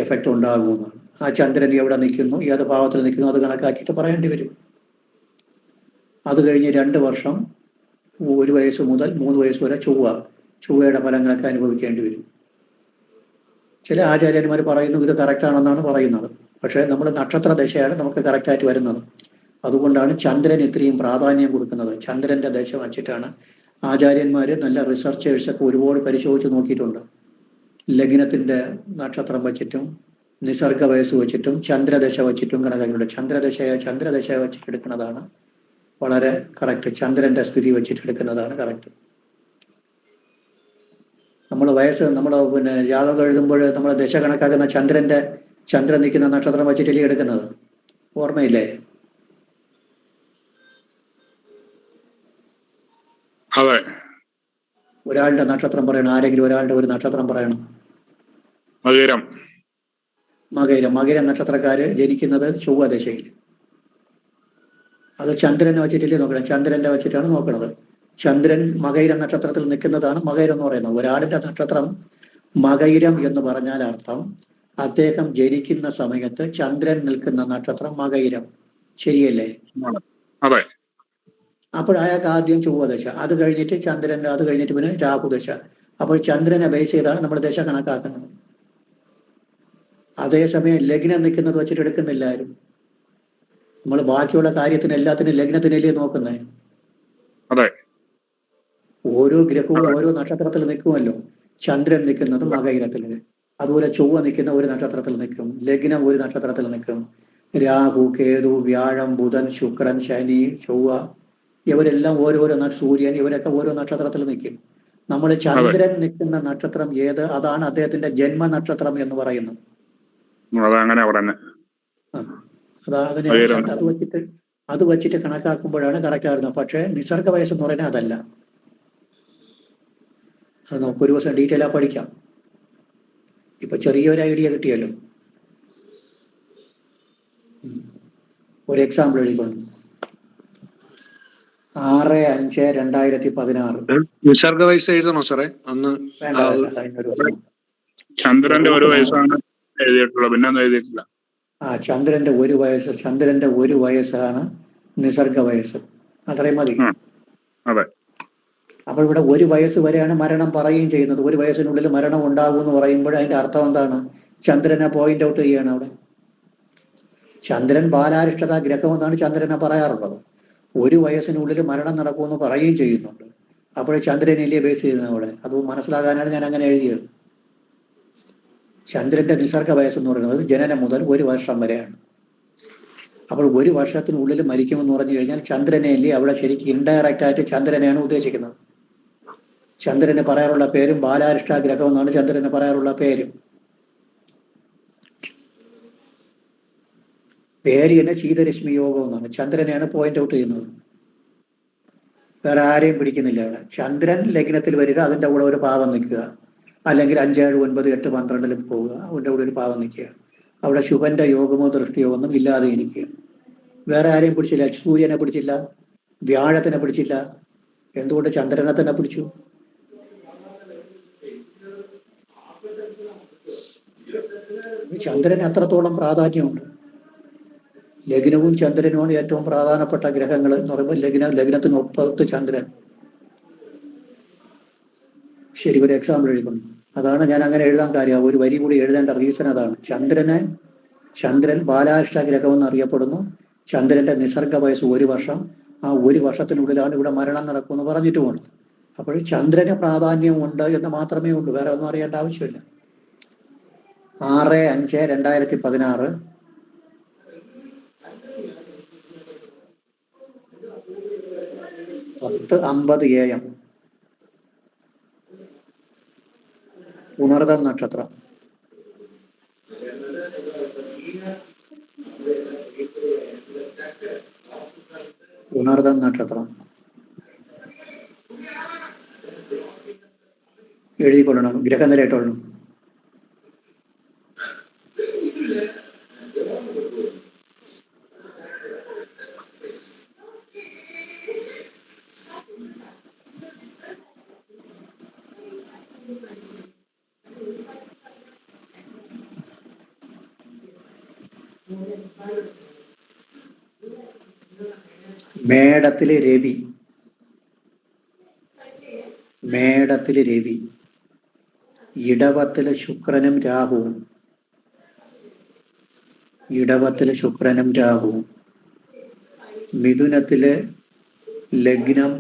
എഫക്റ്റ് ഉണ്ടാകുമെന്നാണ്. ആ ചന്ദ്രൻ എവിടെ നിൽക്കുന്നു, ഏത് ഭാവത്തിൽ നിൽക്കുന്നു, അത് കണക്കാക്കിയിട്ട് പറയേണ്ടി വരും. അത് കഴിഞ്ഞ് 2 വർഷം 1 വയസ്സ് മുതൽ 3 വയസ്സ് വരെ ചൊവ്വയുടെ ഫലങ്ങളൊക്കെ അനുഭവിക്കേണ്ടി വരും. ചില ആചാര്യന്മാർ പറയുന്നു ഇത് കറക്റ്റാണെന്നാണ് പറയുന്നത്. പക്ഷേ നമ്മൾ നക്ഷത്ര ദശയാണ് നമുക്ക് കറക്റ്റായിട്ട് വരുന്നത്. അതുകൊണ്ടാണ് ചന്ദ്രൻ ഇത്രയും പ്രാധാന്യം കൊടുക്കുന്നത്. ചന്ദ്രന്റെ ദശ വച്ചിട്ടാണ് ആചാര്യന്മാർ, നല്ല റിസർച്ചേഴ്സൊക്കെ ഒരുപാട് പരിശോധിച്ച് നോക്കിയിട്ടുണ്ട്. ലഗ്നത്തിന്റെ നക്ഷത്രം വച്ചിട്ടും നിസർഗ വയസ്സ് വെച്ചിട്ടും ചന്ദ്രദശ വച്ചിട്ടും കണക്കാക്കിയിട്ടുണ്ട്. ചന്ദ്രദശ വെച്ചിട്ടെടുക്കുന്നതാണ് വളരെ കറക്റ്റ്. ചന്ദ്രന്റെ സ്ഥിതി വെച്ചിട്ടെടുക്കുന്നതാണ് കറക്റ്റ്. നമ്മൾ വയസ്സ് ജാതകം എഴുതുമ്പോൾ നമ്മൾ ദശ കണക്കാക്കുന്ന ചന്ദ്രൻ നിൽക്കുന്ന നക്ഷത്രം വെച്ചിട്ടല്ലേ എടുക്കുന്നത്. ഓർമ്മയില്ലേ? അതെ. ഒരാളുടെ നക്ഷത്രം പറയണം. ആരെങ്കിലും ഒരാളുടെ ഒരു നക്ഷത്രം പറയണം. മകരം. മകര നക്ഷത്രക്കാര് ജനിക്കുന്നത് ചൊവ്വ ദശയിൽ. അത് ചന്ദ്രനെ വെച്ചിട്ടില്ലേ നോക്കണം. ചന്ദ്രന്റെ വെച്ചിട്ടാണ് നോക്കുന്നത്. ചന്ദ്രൻ മകയിരം നക്ഷത്രത്തിൽ നിൽക്കുന്നതാണ് മകയിരം എന്ന് പറയുന്നത്. ഒരാളിന്റെ നക്ഷത്രം മകയിരം എന്ന് പറഞ്ഞാൽ അർത്ഥം അദ്ദേഹം ജനിക്കുന്ന സമയത്ത് ചന്ദ്രൻ നിൽക്കുന്ന നക്ഷത്രം മകയിരം. ശരിയല്ലേ? അതെ. അപ്പോൾ അയാൾക്ക് ആദ്യം ചൊവ്വദശ, അത് കഴിഞ്ഞിട്ട് ചന്ദ്രൻ, അത് കഴിഞ്ഞിട്ട് പിന്നെ രാഹുദശ. അപ്പോൾ ചന്ദ്രനെ ബേസ് ചെയ്താണ് നമ്മൾ ദശ കണക്കാക്കുന്നത്. അതേസമയം ലഗ്നം നിൽക്കുന്നത് വെച്ചിട്ട് എടുക്കുന്നില്ല ആരും. നമ്മൾ ബാക്കിയുള്ള കാര്യത്തിന് എല്ലാത്തിനും ലഗ്നത്തിനല്ലേ നോക്കുന്നേ. അതെ. ഓരോ ഗ്രഹവും ഓരോ നക്ഷത്രത്തിൽ നിൽക്കുമല്ലോ. ചന്ദ്രൻ നിൽക്കുന്നത് മകയിരത്തിൽ, അതുപോലെ ചൊവ്വ നിൽക്കുന്ന ഒരു നക്ഷത്രത്തിൽ നിൽക്കും, ലഗ്നം ഒരു നക്ഷത്രത്തിൽ നിൽക്കും. രാഹു, കേതു, വ്യാഴം, ബുധൻ, ശുക്രൻ, ശനി, ചൊവ്വ ഇവരെല്ലാം ഓരോരോ സൂര്യൻ ഇവരൊക്കെ ഓരോ നക്ഷത്രത്തിൽ നിൽക്കും. നമ്മൾ ചന്ദ്രൻ നിൽക്കുന്ന നക്ഷത്രം ഏത്, അതാണ് അദ്ദേഹത്തിന്റെ ജന്മ നക്ഷത്രം എന്ന് പറയുന്നത്. അതങ്ങനെ പറഞ്ഞ അത് വെച്ചിട്ട് കണക്കാക്കുമ്പോഴാണ് കറക്റ്റ് ആകുന്നത്. പക്ഷേ നിസർഗ വയസ്സ് എന്ന് പറയുന്നത് അതല്ല. അത് നമുക്ക് ഒരു ദിവസം ഡീറ്റെയിൽ ആ പഠിക്കാം. ഇപ്പൊ ചെറിയൊരു ഐഡിയ കിട്ടിയല്ലോ. ഒരു എക്സാമ്പിൾ എഴുതിക്കൊണ്ട് 6/5/2016. നിസർഗ വയസ്സ് എഴുതണോ സാറേ? അന്ന് വേണ്ട. ചന്ദ്രന്റെ ഒരു വയസ്സാണ് എഴുതിയിട്ടുള്ളത്, പിന്നെ ഒന്നും എഴുതിയിട്ടില്ല. ചന്ദ്രന്റെ ഒരു വയസ്സാണ് നിസർഗ വയസ്സ്. അത്രയും മതി. അതെ. അപ്പോൾ ഇവിടെ ഒരു വയസ്സ് വരെയാണ് മരണം പറയുകയും ചെയ്യുന്നത്. ഒരു വയസ്സിനുള്ളിൽ മരണം ഉണ്ടാകും എന്ന് പറയുമ്പോൾ അതിന്റെ അർത്ഥം എന്താണ്? ചന്ദ്രനെ പോയിന്റ് ഔട്ട് ചെയ്യാണ് അവിടെ. ചന്ദ്രൻ ബാലാരിഷ്ടത ഗ്രഹം എന്നാണ് ചന്ദ്രനെ പറയാറുള്ളത്. ഒരു വയസ്സിനുള്ളിൽ മരണം നടക്കുമെന്ന് പറയുകയും ചെയ്യുന്നുണ്ട്. അപ്പോൾ ചന്ദ്രനല്ലേ ബേസ് ചെയ്യുന്നത് അവിടെ. അത് മനസ്സിലാകാനാണ് ഞാൻ അങ്ങനെ എഴുതിയത്. ചന്ദ്രന്റെ നിസർഗ വയസ്സ് എന്ന് പറയുന്നത് ജനനം മുതൽ ഒരു വർഷം വരെയാണ്. അപ്പോൾ ഒരു വർഷത്തിനുള്ളിൽ മരിക്കുമെന്ന് പറഞ്ഞു കഴിഞ്ഞാൽ ചന്ദ്രനെയല്ലേ അവിടെ ശരിക്കും ഇൻഡയറക്റ്റ് ആയിട്ട് ചന്ദ്രനെയാണ് ഉദ്ദേശിക്കുന്നത്. ചന്ദ്രന് പറയാറുള്ള പേരും ബാലാരിഷ്ടാഗ്രഹം എന്നാണ് ചന്ദ്രന് പറയാറുള്ള പേരും. പേര് തന്നെ ശീതരശ്മി യോഗം എന്നാണ്. ചന്ദ്രനെയാണ് പോയിന്റ് ഔട്ട് ചെയ്യുന്നത്. വേറെ ആരെയും പിടിക്കുന്നില്ല അവിടെ. ചന്ദ്രൻ ലഗ്നത്തിൽ വരിക, അതിൻ്റെ കൂടെ ഒരു പാവം നിൽക്കുക, അല്ലെങ്കിൽ 5, 7, 9, 8, 12 പോവുക, അതിൻ്റെ കൂടെ ഒരു പാവം നിൽക്കുക. അവിടെ ശുഭന്റെ യോഗമോ ദൃഷ്ടിയോ ഒന്നും ഇല്ലാതെ ഇരിക്കുക. വേറെ ആരെയും പിടിച്ചില്ല. സൂര്യനെ പിടിച്ചില്ല, വ്യാഴത്തിനെ പിടിച്ചില്ല. എന്തുകൊണ്ട് ചന്ദ്രനെ തന്നെ പിടിച്ചു? ചന്ദ്രന് അത്രത്തോളം പ്രാധാന്യമുണ്ട്. ലഗ്നവും ചന്ദ്രനുമാണ് ഏറ്റവും പ്രധാനപ്പെട്ട ഗ്രഹങ്ങൾ എന്ന് പറയുമ്പോൾ ലഗ്നത്തിനൊപ്പത്ത് ചന്ദ്രൻ. ശരി, ഒരു എക്സാമ്പിൾ എഴുതുന്നു. അതാണ് ഞാൻ അങ്ങനെ എഴുതാൻ കാര്യം. ഒരു വരി കൂടി എഴുതേണ്ട റീസൺ അതാണ്. ചന്ദ്രൻ ബാലാരിഷ്ട ഗ്രഹം എന്നറിയപ്പെടുന്നു. ചന്ദ്രന്റെ നിസർഗ വയസ്സ് ഒരു വർഷം. ആ ഒരു വർഷത്തിനുള്ളിലാണ് ഇവിടെ മരണം നടക്കുമെന്ന് പറഞ്ഞിട്ടുമുണ്ട്. അപ്പോൾ ചന്ദ്രന് പ്രാധാന്യമുണ്ട് എന്ന് മാത്രമേ ഉള്ളൂ, വേറെ ഒന്നും അറിയേണ്ട ആവശ്യമില്ല. 6/5/2016 10:50 AM പുണർദം നക്ഷത്രം. പുണർദം നക്ഷത്രം എഴുതിക്കൊള്ളണം, ഗ്രഹനിലയിട്ടോളണം. മേടത്തിലെ രവി, ഇടവത്തിലെ ശുക്രനും രാഹുവും, മിഥുനത്തിലെ ലഗ്നം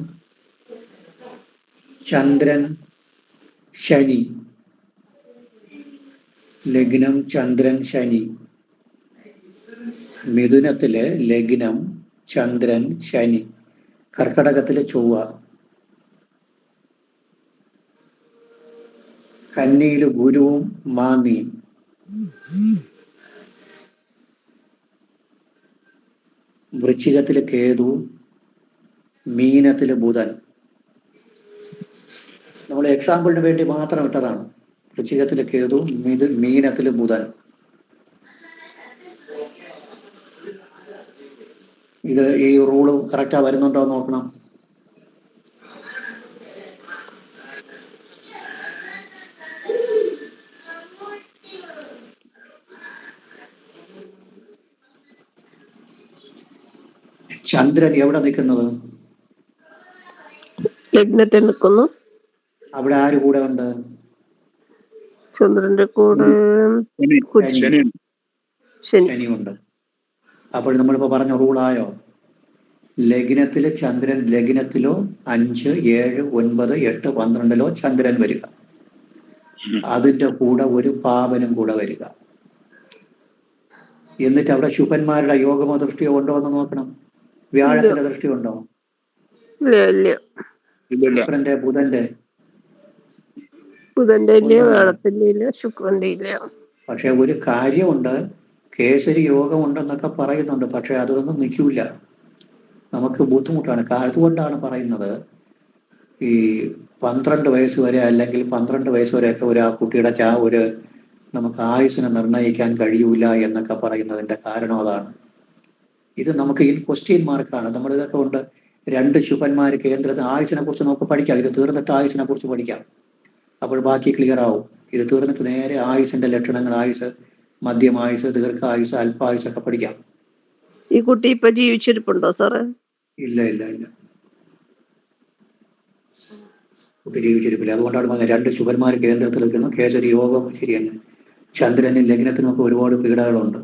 ചന്ദ്രൻ ശനി, മിഥുനത്തിലെ ലഗ്നം ചന്ദ്രൻ ശനി, കർക്കടകത്തിലെ ചൊവ്വ, കന്നിയില് ഗുരുവും മാന്തിയും, വൃശ്ചികത്തില് കേതു, മീനത്തില് ബുധൻ. നമ്മൾ എക്സാമ്പിളിന് വേണ്ടി മാത്രം ഇട്ടതാണ്. വൃശ്ചികത്തില് കേതു, മീനത്തില് ബുധൻ. ഇത് ഈ റൂള് കറക്റ്റാ വരുന്നുണ്ടോ എന്ന് നോക്കണം. ചന്ദ്രൻ എവിടെ നിൽക്കുന്നത്? ലഗ്നത്തിൽ നിൽക്കുന്നു. അവിടെ ആര് കൂടെ ഉണ്ട്? ചന്ദ്രന്റെ കൂടെ ശനിയുണ്ട്. അപ്പോൾ നമ്മളിപ്പോ പറഞ്ഞ റൂളായോ? ലഗ്നത്തില് ചന്ദ്രൻ, ലഗ്നത്തിലോ 5, 7, 9, 8, 12 ചന്ദ്രൻ വരിക. അതിന്റെ കൂടെ ഒരു പാപനും കൂടെ വരിക. എന്നിട്ട് അവിടെ ശുഭന്മാരുടെ യോഗമോ ദൃഷ്ടിയോ ഉണ്ടോ എന്ന് നോക്കണം. വ്യാഴത്തിന്റെ ദൃഷ്ടി ഉണ്ടോ? ശുക്രന്റെ, ബുധന്റെ? ബുധന്റെ ഇല്ല, വ്യാഴത്തിന്റെ ഇല്ല, ശുക്രന്റെ ഇല്ല. പക്ഷെ ഒരു കാര്യമുണ്ട്, കേസരി യോഗമുണ്ടെന്നൊക്കെ പറയുന്നുണ്ട്. പക്ഷെ അതൊന്നും നിൽക്കൂല, നമുക്ക് ബുദ്ധിമുട്ടാണ്. അതുകൊണ്ടാണ് പറയുന്നത് ഈ 12 വയസ്സ് വരെ അല്ലെങ്കിൽ 12 വയസ്സ് വരെയൊക്കെ ഒരു ആ കുട്ടിയുടെ ഒരു നമുക്ക് ആയുസ്സിനെ നിർണ്ണയിക്കാൻ കഴിയൂല എന്നൊക്കെ പറയുന്നതിന്റെ കാരണം അതാണ്. ഇത് നമുക്ക് ഈ ക്വസ്റ്റ്യൻ മാർക്കാണ്. നമ്മൾ ഇതൊക്കെ കൊണ്ട് 2 ശുഭന്മാർ കേന്ദ്രത്തിൽ ആയുസിനെ കുറിച്ച് നമുക്ക് പഠിക്കാം. ഇത് തീർന്നിട്ട് ആയുസിനെ കുറിച്ച് പഠിക്കാം. അപ്പോൾ ബാക്കി ക്ലിയർ ആവും. ഇത് തീർന്നിട്ട് നേരെ ആയുസിന്റെ ലക്ഷണങ്ങൾ, ആയുസ്, മധ്യമായുസ്, ദീർഘായുസ്, അല്പായുസ് ഒക്കെ പഠിക്കാം. ഈ കുട്ടി ഇപ്പൊ ജീവിച്ചിരിപ്പുണ്ടോ സാറേ? ഇല്ല ഇല്ല ഇല്ല, കുട്ടി ജീവിച്ചിരിപ്പില്ല. അതുകൊണ്ടാണ് പറഞ്ഞത് 2 ശുഭന്മാർ കേന്ദ്രത്തിൽ നിൽക്കുന്നു. കേസരി യോഗം ശരിയാണ്. ചന്ദ്രനും ലഗ്നത്തിനൊക്കെ ഒരുപാട് പീഡകളുണ്ട്.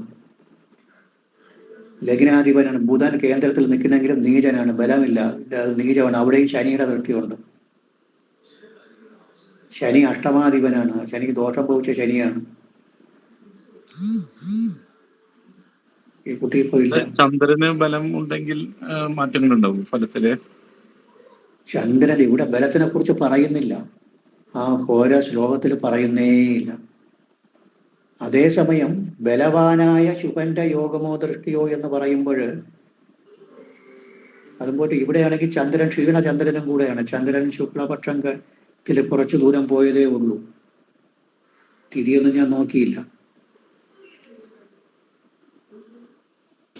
ലഗ്നാധിപനാണ് ബുധൻ, കേന്ദ്രത്തിൽ നിൽക്കുന്നെങ്കിലും നീചനാണ്, ബലമില്ല, നീചമാണ്. അവിടെയും ശനിയുടെ ദൃഷ്ടിയുണ്ട്. ശനി അഷ്ടമാധിപനാണ്, ശനിക്ക് ദോഷം ഭവിച്ച ശനിയാണ്. ഈ കുട്ടി ഇപ്പൊ ഇല്ല. ചന്ദ്രന് ബലം ഉണ്ടെങ്കിൽ മാറ്റങ്ങളുണ്ടാവും ഫലത്തില്. ചന്ദ്രൻ ഇവിടെ ബലത്തിനെ കുറിച്ച് പറയുന്നില്ല, ആ ഘോര ശ്ലോകത്തിൽ പറയുന്നേയില്ല. അതേസമയം ബലവാനായ ശുഭന്റെ യോഗമോ ദൃഷ്ടിയോ എന്ന് പറയുമ്പോൾ അതുപോലെ ഇവിടെയാണെങ്കിൽ ചന്ദ്രൻ ക്ഷീണചന്ദ്രനും കൂടെയാണ്. ചന്ദ്രൻ ശുക്ലപക്ഷത്തിൽ കുറച്ചു ദൂരം പോയതേ ഉള്ളൂ. തിരിയൊന്നും ഞാൻ നോക്കിയില്ല.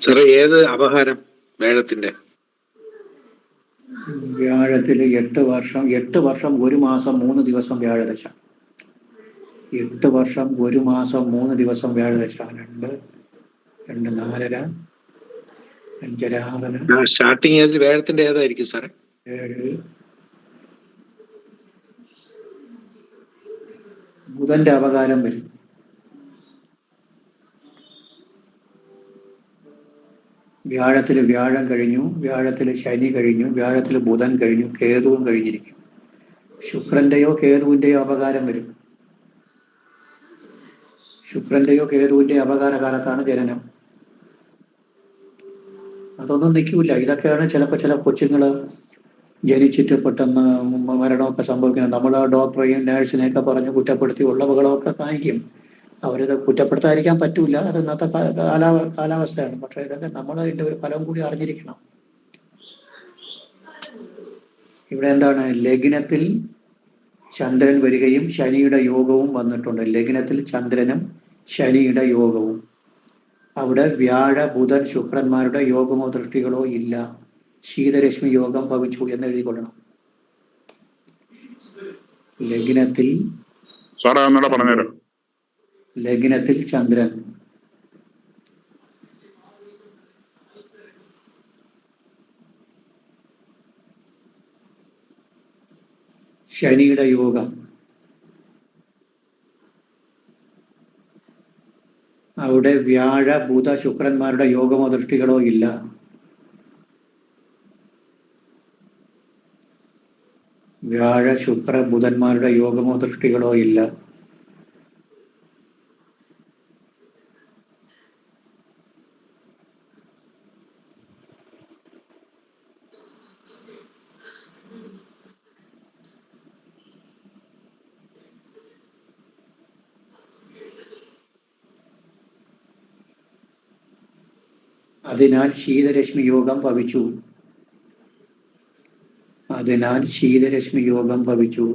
സാറേ, ഏത് അപഹാരം വേഴത്തിന്റെ? വ്യാഴത്തില് 8 വർഷം 1 മാസം 3 ദിവസം വ്യാഴദശ. 8 വർഷം 1 മാസം 3 ദിവസം വ്യാഴദശ. 2, 2, 4, 5, സ്റ്റാർട്ടിങ് ഏത് വേഴത്തിന്റെ ഏതായിരിക്കും സാറേ? 7. ബുധന്റെ അപകാരം വരും. വ്യാഴത്തില് വ്യാഴം കഴിഞ്ഞു, വ്യാഴത്തില് ശനി കഴിഞ്ഞു, വ്യാഴത്തില് ബുധൻ കഴിഞ്ഞു, കേതുവും കഴിഞ്ഞിരിക്കും. ശുക്രന്റെയോ കേതുവിന്റെയോ അപകാരം വരും. ശുക്രന്റെയോ കേതുവിന്റെയോ അപകാര കാലത്താണ് ജനനം. അതൊന്നും നിൽക്കൂല. ഇതൊക്കെയാണ് ചിലപ്പോൾ ചില കൊച്ചുങ്ങള് ജനിച്ചിട്ട് പെട്ടെന്ന് മരണമൊക്കെ സംഭവിക്കുന്നത്. നമ്മൾ ഡോക്ടറെയും നേഴ്സിനെയൊക്കെ പറഞ്ഞ് കുറ്റപ്പെടുത്തി ഉള്ള ബഹളമൊക്കെ കാണിക്കും. അവരിത് കുറ്റപ്പെടുത്താതിരിക്കാൻ പറ്റൂല, അത് ഇന്നത്തെ കാലാവസ്ഥയാണ്. പക്ഷെ ഇതൊക്കെ നമ്മൾ ഇതിന്റെ ഒരു ഫലം കൂടി അറിഞ്ഞിരിക്കണം. ഇവിടെ എന്താണ്, ലഗ്നത്തിൽ ചന്ദ്രൻ വരികയും ശനിയുടെ യോഗവും വന്നിട്ടുണ്ട്. ലഗ്നത്തിൽ ചന്ദ്രനും ശനിയുടെ യോഗവും. അവിടെ വ്യാഴ ബുധൻ ശുക്രന്മാരുടെ യോഗമോ ദൃഷ്ടികളോ ഇല്ല. ശീതരശ്മി യോഗം ഭവിച്ചു എന്ന് എഴുതിക്കൊള്ളണം. ലഗ്നത്തിൽ ലഗ്നത്തിൽ ചന്ദ്രൻ, ശനിയുടെ യോഗം. അവിടെ വ്യാഴ ബുധ ശുക്രന്മാരുടെ യോഗമോ ദൃഷ്ടികളോ ഇല്ല. വ്യാഴ ശുക്ര ബുധന്മാരുടെ യോഗമോ ദൃഷ്ടികളോ ഇല്ല. അതിനാൽ ശീതരശ്മി യോഗം ഭവിച്ചു. അതിനാൽ ശീതരശ്മി യോഗം ഭവിച്ചു.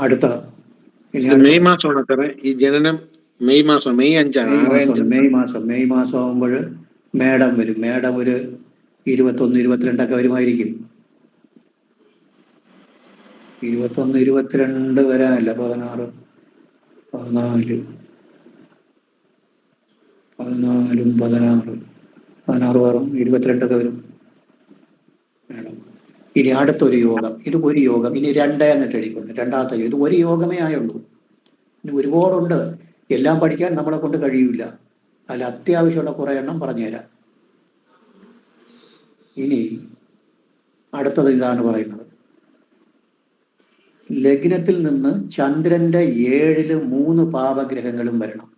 അടുത്ത ഇനി ഇത് മെയ് മാസമാണ് സാറേ ഈ ജനനം. മെയ് മാസം, മെയ് 5 മെയ് മാസം ആകുമ്പോൾ മേടം വരും. മേടം ഒരു 21, 22 വരുമായിരിക്കും. 21, 22 വരാനല്ല, 16, 14, 14, 16 വരും, 22 വരും മേടം. ഇനി അടുത്തൊരു യോഗം, ഇത് ഒരു യോഗം, ഇനി 2 എന്നിട്ട് എഴുതിക്കൊണ്ട് രണ്ടാമത്തെ യോഗം. ഇത് ഒരു യോഗമേ ആയുള്ളൂ, ഇനി ഒരുപാടുണ്ട്. എല്ലാം പഠിക്കാൻ നമ്മളെ കൊണ്ട് കഴിയില്ല. അതിൽ അത്യാവശ്യമുള്ള കുറെ എണ്ണം പറഞ്ഞുതരാം. ഇനി അടുത്തത് ഇതാണ് പറയുന്നത്. ലഗ്നത്തിൽ നിന്ന് ചന്ദ്രന്റെ 7 3 പാപഗ്രഹങ്ങളും വരണം.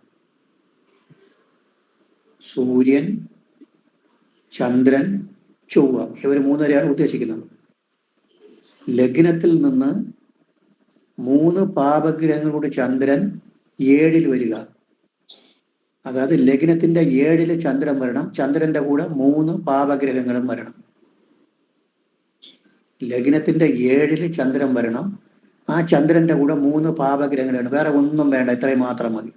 സൂര്യൻ, ചന്ദ്രൻ, ചൊവ്വ, ഇവർ 3 പേരെയാണ് ഉദ്ദേശിക്കുന്നത്. ലഗ്നത്തിൽ നിന്ന് 3 പാപഗ്രഹങ്ങളോട് ചന്ദ്രൻ 7 വരിക. അതായത് ലഗ്നത്തിന്റെ 7 ചന്ദ്രൻ വരണം, ചന്ദ്രന്റെ കൂടെ 3 പാപഗ്രഹങ്ങളും വരണം. ലഗ്നത്തിന്റെ 7 ചന്ദ്രൻ വരണം, ആ ചന്ദ്രന്റെ കൂടെ 3 പാപഗ്രഹങ്ങളാണ്. വേറെ ഒന്നും വേണ്ട, ഇത്രയും മാത്രം മതി.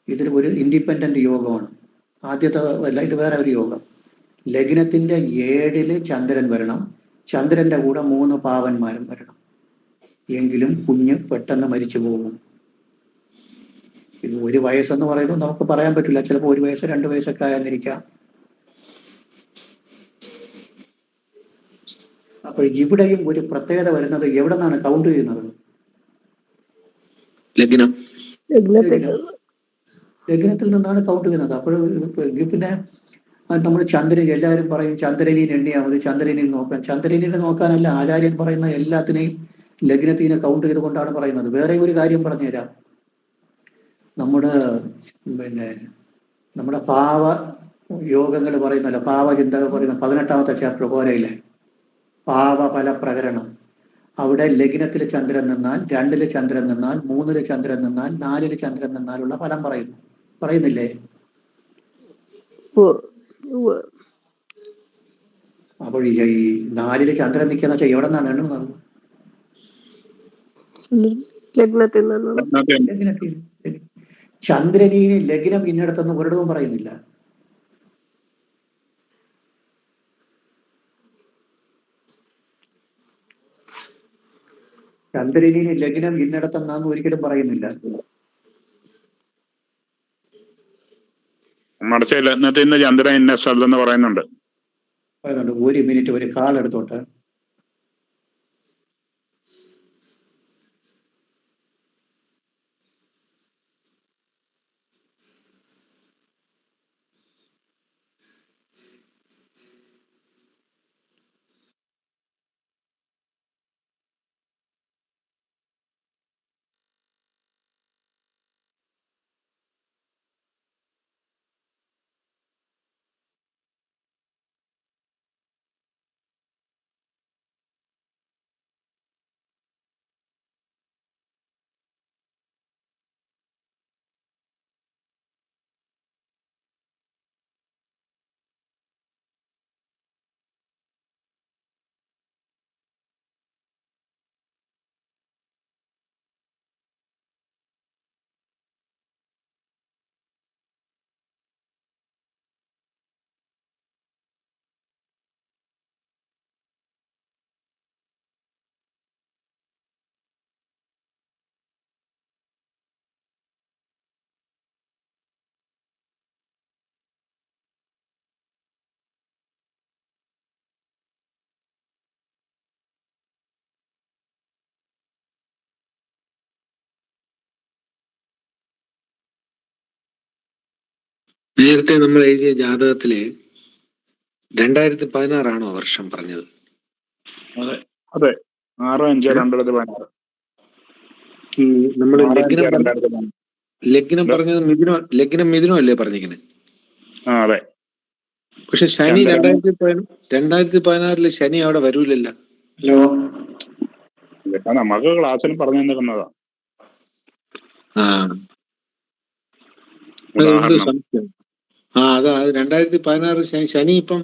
ഇതിൽ ഒരു ഇൻഡിപെൻഡന്റ് യോഗമാണ്. ആദ്യത്തെ അല്ല, ഇത് വേറെ ഒരു യോഗം. ലഗ്നത്തിന്റെ 7 ചന്ദ്രൻ വരണം, ചന്ദ്രന്റെ കൂടെ 3 പാവന്മാരും വരണം. എങ്കിലും കുഞ്ഞ് പെട്ടെന്ന് മരിച്ചു പോകും. ഇത് 1 വയസ്സെന്ന് പറയുന്നത് നമുക്ക് പറയാൻ പറ്റില്ല. ചിലപ്പോൾ 1 വയസ്സ് 2 വയസ്സൊക്കെ ആയെന്നിരിക്കാം. അപ്പോൾ ഇവിടെയും ഒരു പ്രത്യേകത വരുന്നത് എവിടെ നിന്നാണ് കൗണ്ട് ചെയ്യുന്നത്? ലഗ്നം. ലഗ്നത്തിൽ നിന്നാണ് കൗണ്ട് ചെയ്യുന്നത്. അപ്പോൾ പിന്നെ നമ്മൾ ചന്ദ്രൻ, എല്ലാവരും പറയും ചന്ദ്രനെയും എണ്ണിയാൽ മതി, ചന്ദ്രനെയും നോക്കാം. ചന്ദ്രനെ നോക്കാനല്ല, ആചാര്യൻ പറയുന്ന എല്ലാത്തിനെയും ലഗ്നത്തിനെ കൗണ്ട് ചെയ്തുകൊണ്ടാണ് പറയുന്നത്. വേറെ ഒരു കാര്യം പറഞ്ഞുതരാം. നമ്മുടെ നമ്മുടെ പാവ യോഗങ്ങൾ പറയുന്നല്ലോ, പാവചിന്തകൾ പറയുന്ന 18ാമത്തെ ചാപ്റ്റർ പോലെയില്ലേ, പാവഫല പ്രകരണം. അവിടെ ലഗ്നത്തിൽ ചന്ദ്രൻ നിന്നാൽ, 2 ചന്ദ്രൻ നിന്നാൽ, 3 ചന്ദ്രൻ നിന്നാൽ, 4 ചന്ദ്രൻ നിന്നാലുള്ള ഫലം പറയുന്നില്ലേ? അപ്പോൾ ഈ 4 ചന്ദ്രൻ നിൽക്കുന്ന വെച്ചാൽ എവിടെ നിന്നാണ് എണ്ണുന്നത്? ലഗ്നത്തിൽ. ചന്ദ്രനീന് ലഗ്നം ഇന്നടത്തൊന്നും ഒരിടവും പറയുന്നില്ല. ചന്ദ്രനീന് ലഗ്നം ഇന്നടത്തെന്നാന്ന് ഒരിക്കലും പറയുന്നില്ല. മറിച്ച് ലഗ്നത്തിൽ ചന്ദ്രൻ ഇന്ന സ്ഥലം എന്ന് പറയുന്നുണ്ട്. 1 മിനിറ്റ്, ഒരു കാൾ എടുത്തോട്ടെ. നേരത്തെ നമ്മൾ എഴുതിയ ജാതകത്തില് 2016 വർഷം പറഞ്ഞത്? അതെ അതെ 6-5-2016. ഈ നമ്മള് 6-5-2016. ലഗ്നം പറഞ്ഞത് ലഗ്നം അല്ലേ പറഞ്ഞിരിക്കുന്നത്? ആ അതെ. പക്ഷെ ശനി ചന്ദ്രൻ 2016 ശനി അവിടെ വരൂലല്ലോ. ഹലോ, ഇതൊക്കെ നമുക്ക് ക്ലാസ്സിൽ പറഞ്ഞു തന്നിരുന്നതാ. ആ അതെന്ത് ഉദാഹരണം. സംശയം? അതാ 2016 ശനി ഇപ്പം.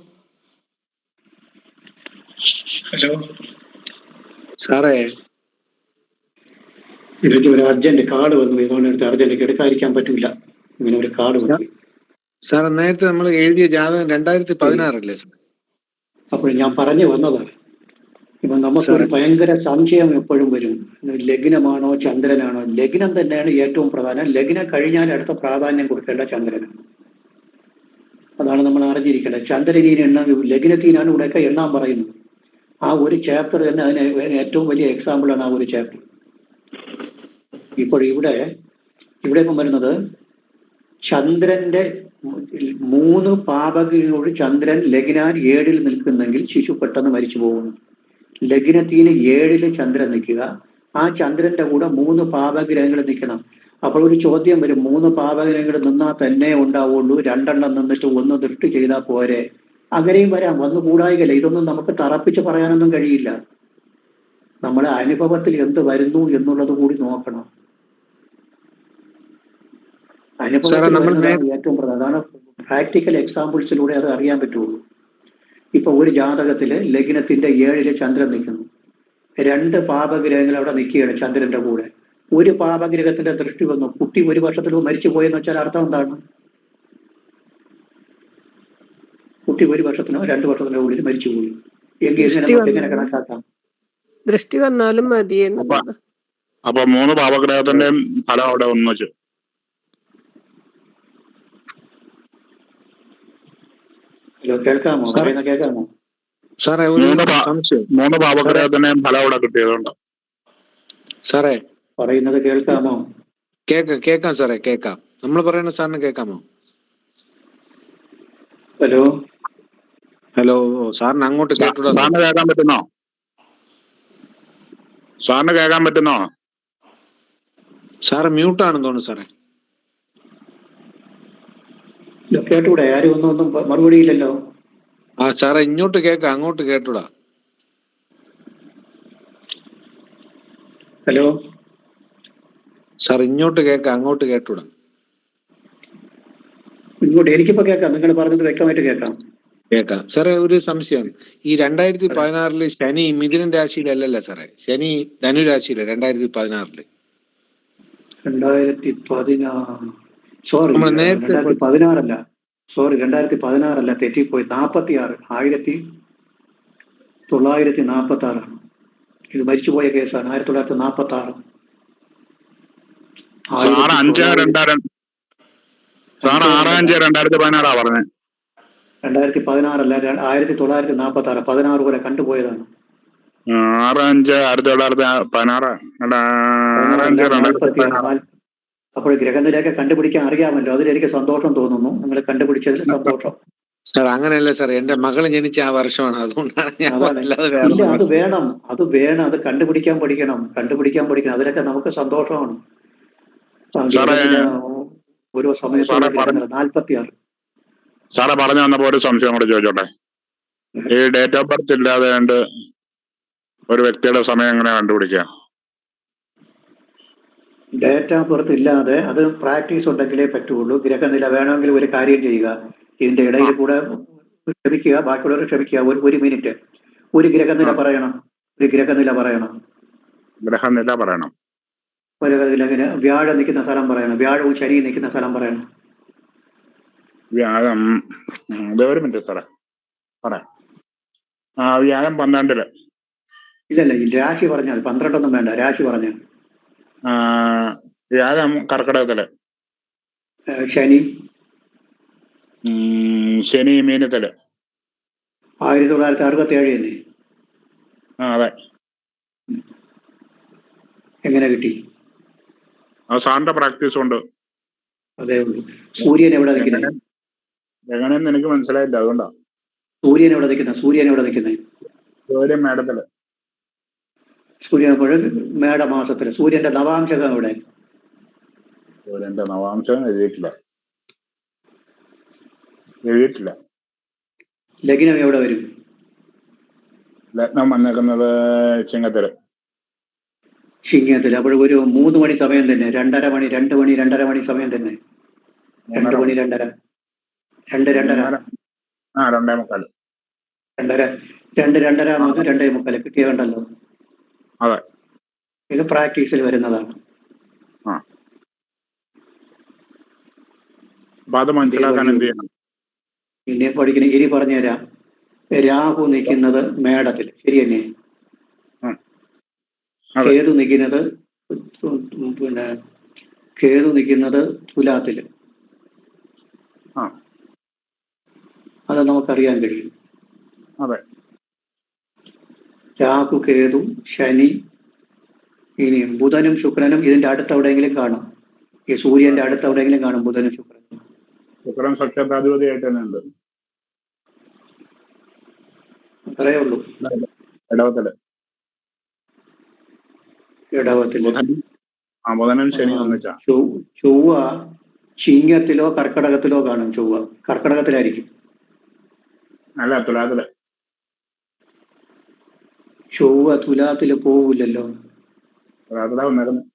ഹലോ സാറേ, ഇതിലേക്ക് ഒരു അർജന്റ് കാർഡ് വന്നു, ഇതുകൊണ്ട് അർജന്റ് എടുക്കാതിരിക്കാൻ പറ്റില്ല. ഇങ്ങനെ ഒരു കാർഡ് വന്നു. സാർ നേരത്തെ നമ്മൾ എഴുതിയ ജാതകം 2016 സാർ? അപ്പോൾ ഞാൻ പറഞ്ഞു വന്നതാണ്. ഇപ്പൊ നമുക്കൊരു ഭയങ്കര സംശയം എപ്പോഴും വരും, ലഗ്നമാണോ ചന്ദ്രനാണോ? ലഗ്നം തന്നെയാണ് ഏറ്റവും പ്രധാനം. ലഗ്നം കഴിഞ്ഞാൽ അടുത്ത പ്രാധാന്യം കൊടുക്കേണ്ട ചന്ദ്രനാണ്. അതാണ് നമ്മൾ അറിഞ്ഞിരിക്കേണ്ടത്. ചന്ദ്രനീന് എണ്ണാൻ, ലഗ്നത്തിനാണ് ഇവിടെയൊക്കെ എണ്ണാൻ പറയുന്നത്. ആ ഒരു ചാപ്റ്റർ തന്നെ അതിന് ഏറ്റവും വലിയ എക്സാമ്പിളാണ് ആ ഒരു ചാപ്റ്റർ. ഇപ്പോൾ ഇവിടെ ഇപ്പം വരുന്നത് ചന്ദ്രന്റെ 3 പാപകങ്ങളോട് ചന്ദ്രൻ ലഗ്നാൻ 7-ൽ നിൽക്കുന്നെങ്കിൽ ശിശു പെട്ടെന്ന് മരിച്ചു പോകുന്നു. ലഗ്നത്തിന് 7-ൽ ചന്ദ്രൻ നിൽക്കുക, ആ ചന്ദ്രന്റെ കൂടെ 3 പാപഗ്രഹങ്ങൾ നിൽക്കണം. അപ്പോൾ ഒരു ചോദ്യം വരും, 3 പാപഗ്രഹങ്ങൾ നിന്നാൽ തന്നെ ഉണ്ടാവുള്ളൂ, 2 നിന്നിട്ട് 1 ദൃഷ്ടി ചെയ്താൽ പോരെ? അങ്ങനെയും വരാം, വന്നു കൂടായികല്ല. ഇതൊന്നും നമുക്ക് തറപ്പിച്ച് പറയാനൊന്നും കഴിയില്ല. നമ്മുടെ അനുഭവത്തിൽ എന്ത് വരുന്നു എന്നുള്ളത് കൂടി നോക്കണം. അനുഭവത്തിൽ ഏറ്റവും പ്രധാനം. അതാണ് പ്രാക്ടിക്കൽ എക്സാമ്പിൾസിലൂടെ അത് അറിയാൻ പറ്റുള്ളൂ. ഇപ്പൊ ഒരു ജാതകത്തില് ലഗ്നത്തിന്റെ 7-ൽ ചന്ദ്രൻ നിൽക്കുന്നു, 2 പാപഗ്രഹങ്ങൾ അവിടെ നിൽക്കുകയാണ് ചന്ദ്രന്റെ കൂടെ. ഒരു പാപഗ്രഹത്തിന്റെ ദൃഷ്ടി വന്നു, കുട്ടി 1 വർഷത്തിൽ മരിച്ചു പോയെന്ന് വെച്ചാൽ അർത്ഥം എന്താണ്? കുട്ടി 1 വർഷത്തിനോ 2 വർഷത്തിനോ ഉള്ളിൽ മരിച്ചുപോയി എങ്കിൽ എങ്ങനെ കണക്കാക്കാം? ദൃഷ്ടി വന്നാലും മതിയെന്ന്. അപ്പൊ 3 പാപഗ്രഹത്തിന്റെയും ഫലം അവിടെ ഒന്നിച്ചു. ഹലോ, കേൾക്കാമോ? കേൾക്കാമോ സാറേ? 3 പാപഗ്രഹത്തിന്റെയും ഫലം അവിടെ കിട്ടിയതുകൊണ്ട്. സാറേ പറയുന്നത് കേൾക്കാമോ? കേക്കാം സാറേ, കേക്കാം. നമ്മൾ പറയുന്ന സാറിന് കേൾക്കാമോ? ഹലോ സാറിന് അങ്ങോട്ട് കേട്ടൂടാ? സാറിന് കേൾക്കാൻ പറ്റുന്നോ? സാറ് മ്യൂട്ടാണെന്ന് തോന്നുന്നു സാറേ. കേട്ടൂടെ? ആരും ഒന്നും മറുപടിയില്ലല്ലോ. സാറേ ഇങ്ങോട്ട് കേക്കാം, അങ്ങോട്ട് കേട്ടൂടാ? ഹലോ സാർ ഇങ്ങോട്ട് കേക്കാം, അങ്ങോട്ട് കേട്ടൂടാ? ഇങ്ങോട്ട് എനിക്കിപ്പോ കേൾക്കാം, നിങ്ങൾ പറഞ്ഞത് വ്യക്തമായിട്ട് കേൾക്കാം. സാറേ ഒരു സംശയം. ഈ 2016 ശനി മിഥുനൻ രാശിയിലല്ലല്ലോ സാറേ, ശനി ധനുരാശിയില് 2016. 2016 സോറി, 2016 അല്ല, സോറി 2016 അല്ല, തെറ്റിപ്പോയി. 46 1946. ഇത് മരിച്ചുപോയ കേസാണ്. 1946. 6-5-2016 പറഞ്ഞത്. 2016 അല്ല, 1946. 16 കൂടെ കണ്ടുപോയതാണ്. 6-5-2016. അപ്പോൾ ഗ്രഹനിലയൊക്കെ കണ്ടുപിടിക്കാൻ അറിയാമല്ലോ, അതിലെനിക്ക് സന്തോഷം തോന്നുന്നു. നിങ്ങൾ കണ്ടുപിടിച്ചതിൽ സന്തോഷം. സാർ അങ്ങനെയല്ല സാർ, എന്റെ മകള് ജനിച്ച ആ വർഷമാണ്, അതുകൊണ്ടാണ് ഞാൻ. അത് വേണം, അത് കണ്ടുപിടിക്കാൻ പഠിക്കണം. അതിലൊക്കെ നമുക്ക് സന്തോഷമാണ്. ഒരു സമയത്ത് 46. സാറെ പറഞ്ഞു വന്നപ്പോ ഒരു സംശയം കൂടെ ചോദിച്ചോട്ടെ? ഈ ഡേറ്റ് ഓഫ് ബർത്ത് ഇല്ലാതെ ഒരു വ്യക്തിയുടെ സമയം എങ്ങനെ കണ്ടുപിടിക്കുക? ഡേറ്റ് ഓഫ് ബർത്ത് ഇല്ലാതെ അത് പ്രാക്ടീസ് ഉണ്ടെങ്കിലേ പറ്റുള്ളൂ. ഗ്രഹനില വേണമെങ്കിൽ ഒരു കാര്യം ചെയ്യുക, ഇതിന്റെ ഇടയിൽ കൂടെ ക്ഷമിക്കുക, ബാക്കിയുള്ളവർ ക്ഷമിക്കുക. ഒരു മിനിറ്റ്, ഒരു ഗ്രഹനില പറയണം. വ്യാഴം നിൽക്കുന്ന സ്ഥലം പറയണം. വ്യാഴവും ശനി നിൽക്കുന്ന സ്ഥലം പറയണം. വ്യാഴം, ഒരു മിനിറ്റ് സാറേ പറയാം. വ്യാഴം 12-ല്. ഇല്ലല്ല, രാശി പറഞ്ഞാൽ 12 ഒന്നും വേണ്ട, രാശി പറഞ്ഞാൽ. വ്യാഴം കർക്കിടകത്തില്. ശനി മീനത്തില്. 1967 തന്നെ. അതെ. എങ്ങനെ കിട്ടി? സാറിന്റെ പ്രാക്ടീസ് ഉണ്ട്. അതേ ഉള്ളൂ. സൂര്യൻ എവിടെ നിൽക്കുന്നത്? എങ്ങനെയെന്ന് എനിക്ക് മനസ്സിലായില്ല, അതുകൊണ്ടാ. സൂര്യൻ എവിടെ നിൽക്കുന്നത്? സൂര്യൻ മേടത്തില്. സൂര്യൻ അപ്പോൾ മേടമാസത്തില്. സൂര്യന്റെ നവാംശകം എവിടെ? സൂര്യന്റെ നവാംശം എഴുതിയിട്ടില്ല. ലഗ്നം എവിടെ വരും? ലഗ്നം വന്നേക്കുന്നത് ചിങ്ങത്തില്. അപ്പോൾ ഒരു 3 മണി സമയം തന്നെ, 2:30 മണി, 2 മണി, 2:30 മണി സമയം തന്നെ. 2 മണി, 2:30, 2:30, 2:45. 2:30 മുതൽ 2:45 കിട്ടിയതുണ്ടല്ലോ. അതെ, ഇത് പ്രാക്ടീസിൽ വരുന്നതാണ്. അപ്പൊ അത് മനസ്സിലാക്കാൻ എന്ത് ചെയ്യണം? പിന്നെ പഠിക്കുന്ന ഇനി പറഞ്ഞുതരാം. രാഹു നിൽക്കുന്നത് മേടത്തിൽ, ശരി തന്നെ. കേതു നിൽക്കുന്നത് തുലാത്തില്. അത് നമുക്കറിയാൻ കഴിയും. അതെ. രാഹു, കേതു, ശനി, ഇനിയും ബുധനും ശുക്രനും ഇതിന്റെ അടുത്തെവിടെയെങ്കിലും കാണും. ഈ സൂര്യന്റെ അടുത്തെവിടെയെങ്കിലും കാണും ബുധനും ശുക്രനും. ശുക്രൻ സക്ഷേത്രാധിപതിയായിട്ട് തന്നെ ഉണ്ട്. അത്രയേ ഉള്ളൂ. ഇടവത്തില് ബുധനും ശനി ഒന്നിച്ചാ. ചൊവ്വ ചിങ്ങത്തിലോ കർക്കടകത്തിലോ കാണും. ചൊവ്വ കർക്കടകത്തിലായിരിക്കും. അല്ല, തുലാത്തില്. ചൊവ്വ തുലാത്തില് പോവില്ലല്ലോ. തുലാത്തിലാ വന്നേക്കുന്നത്.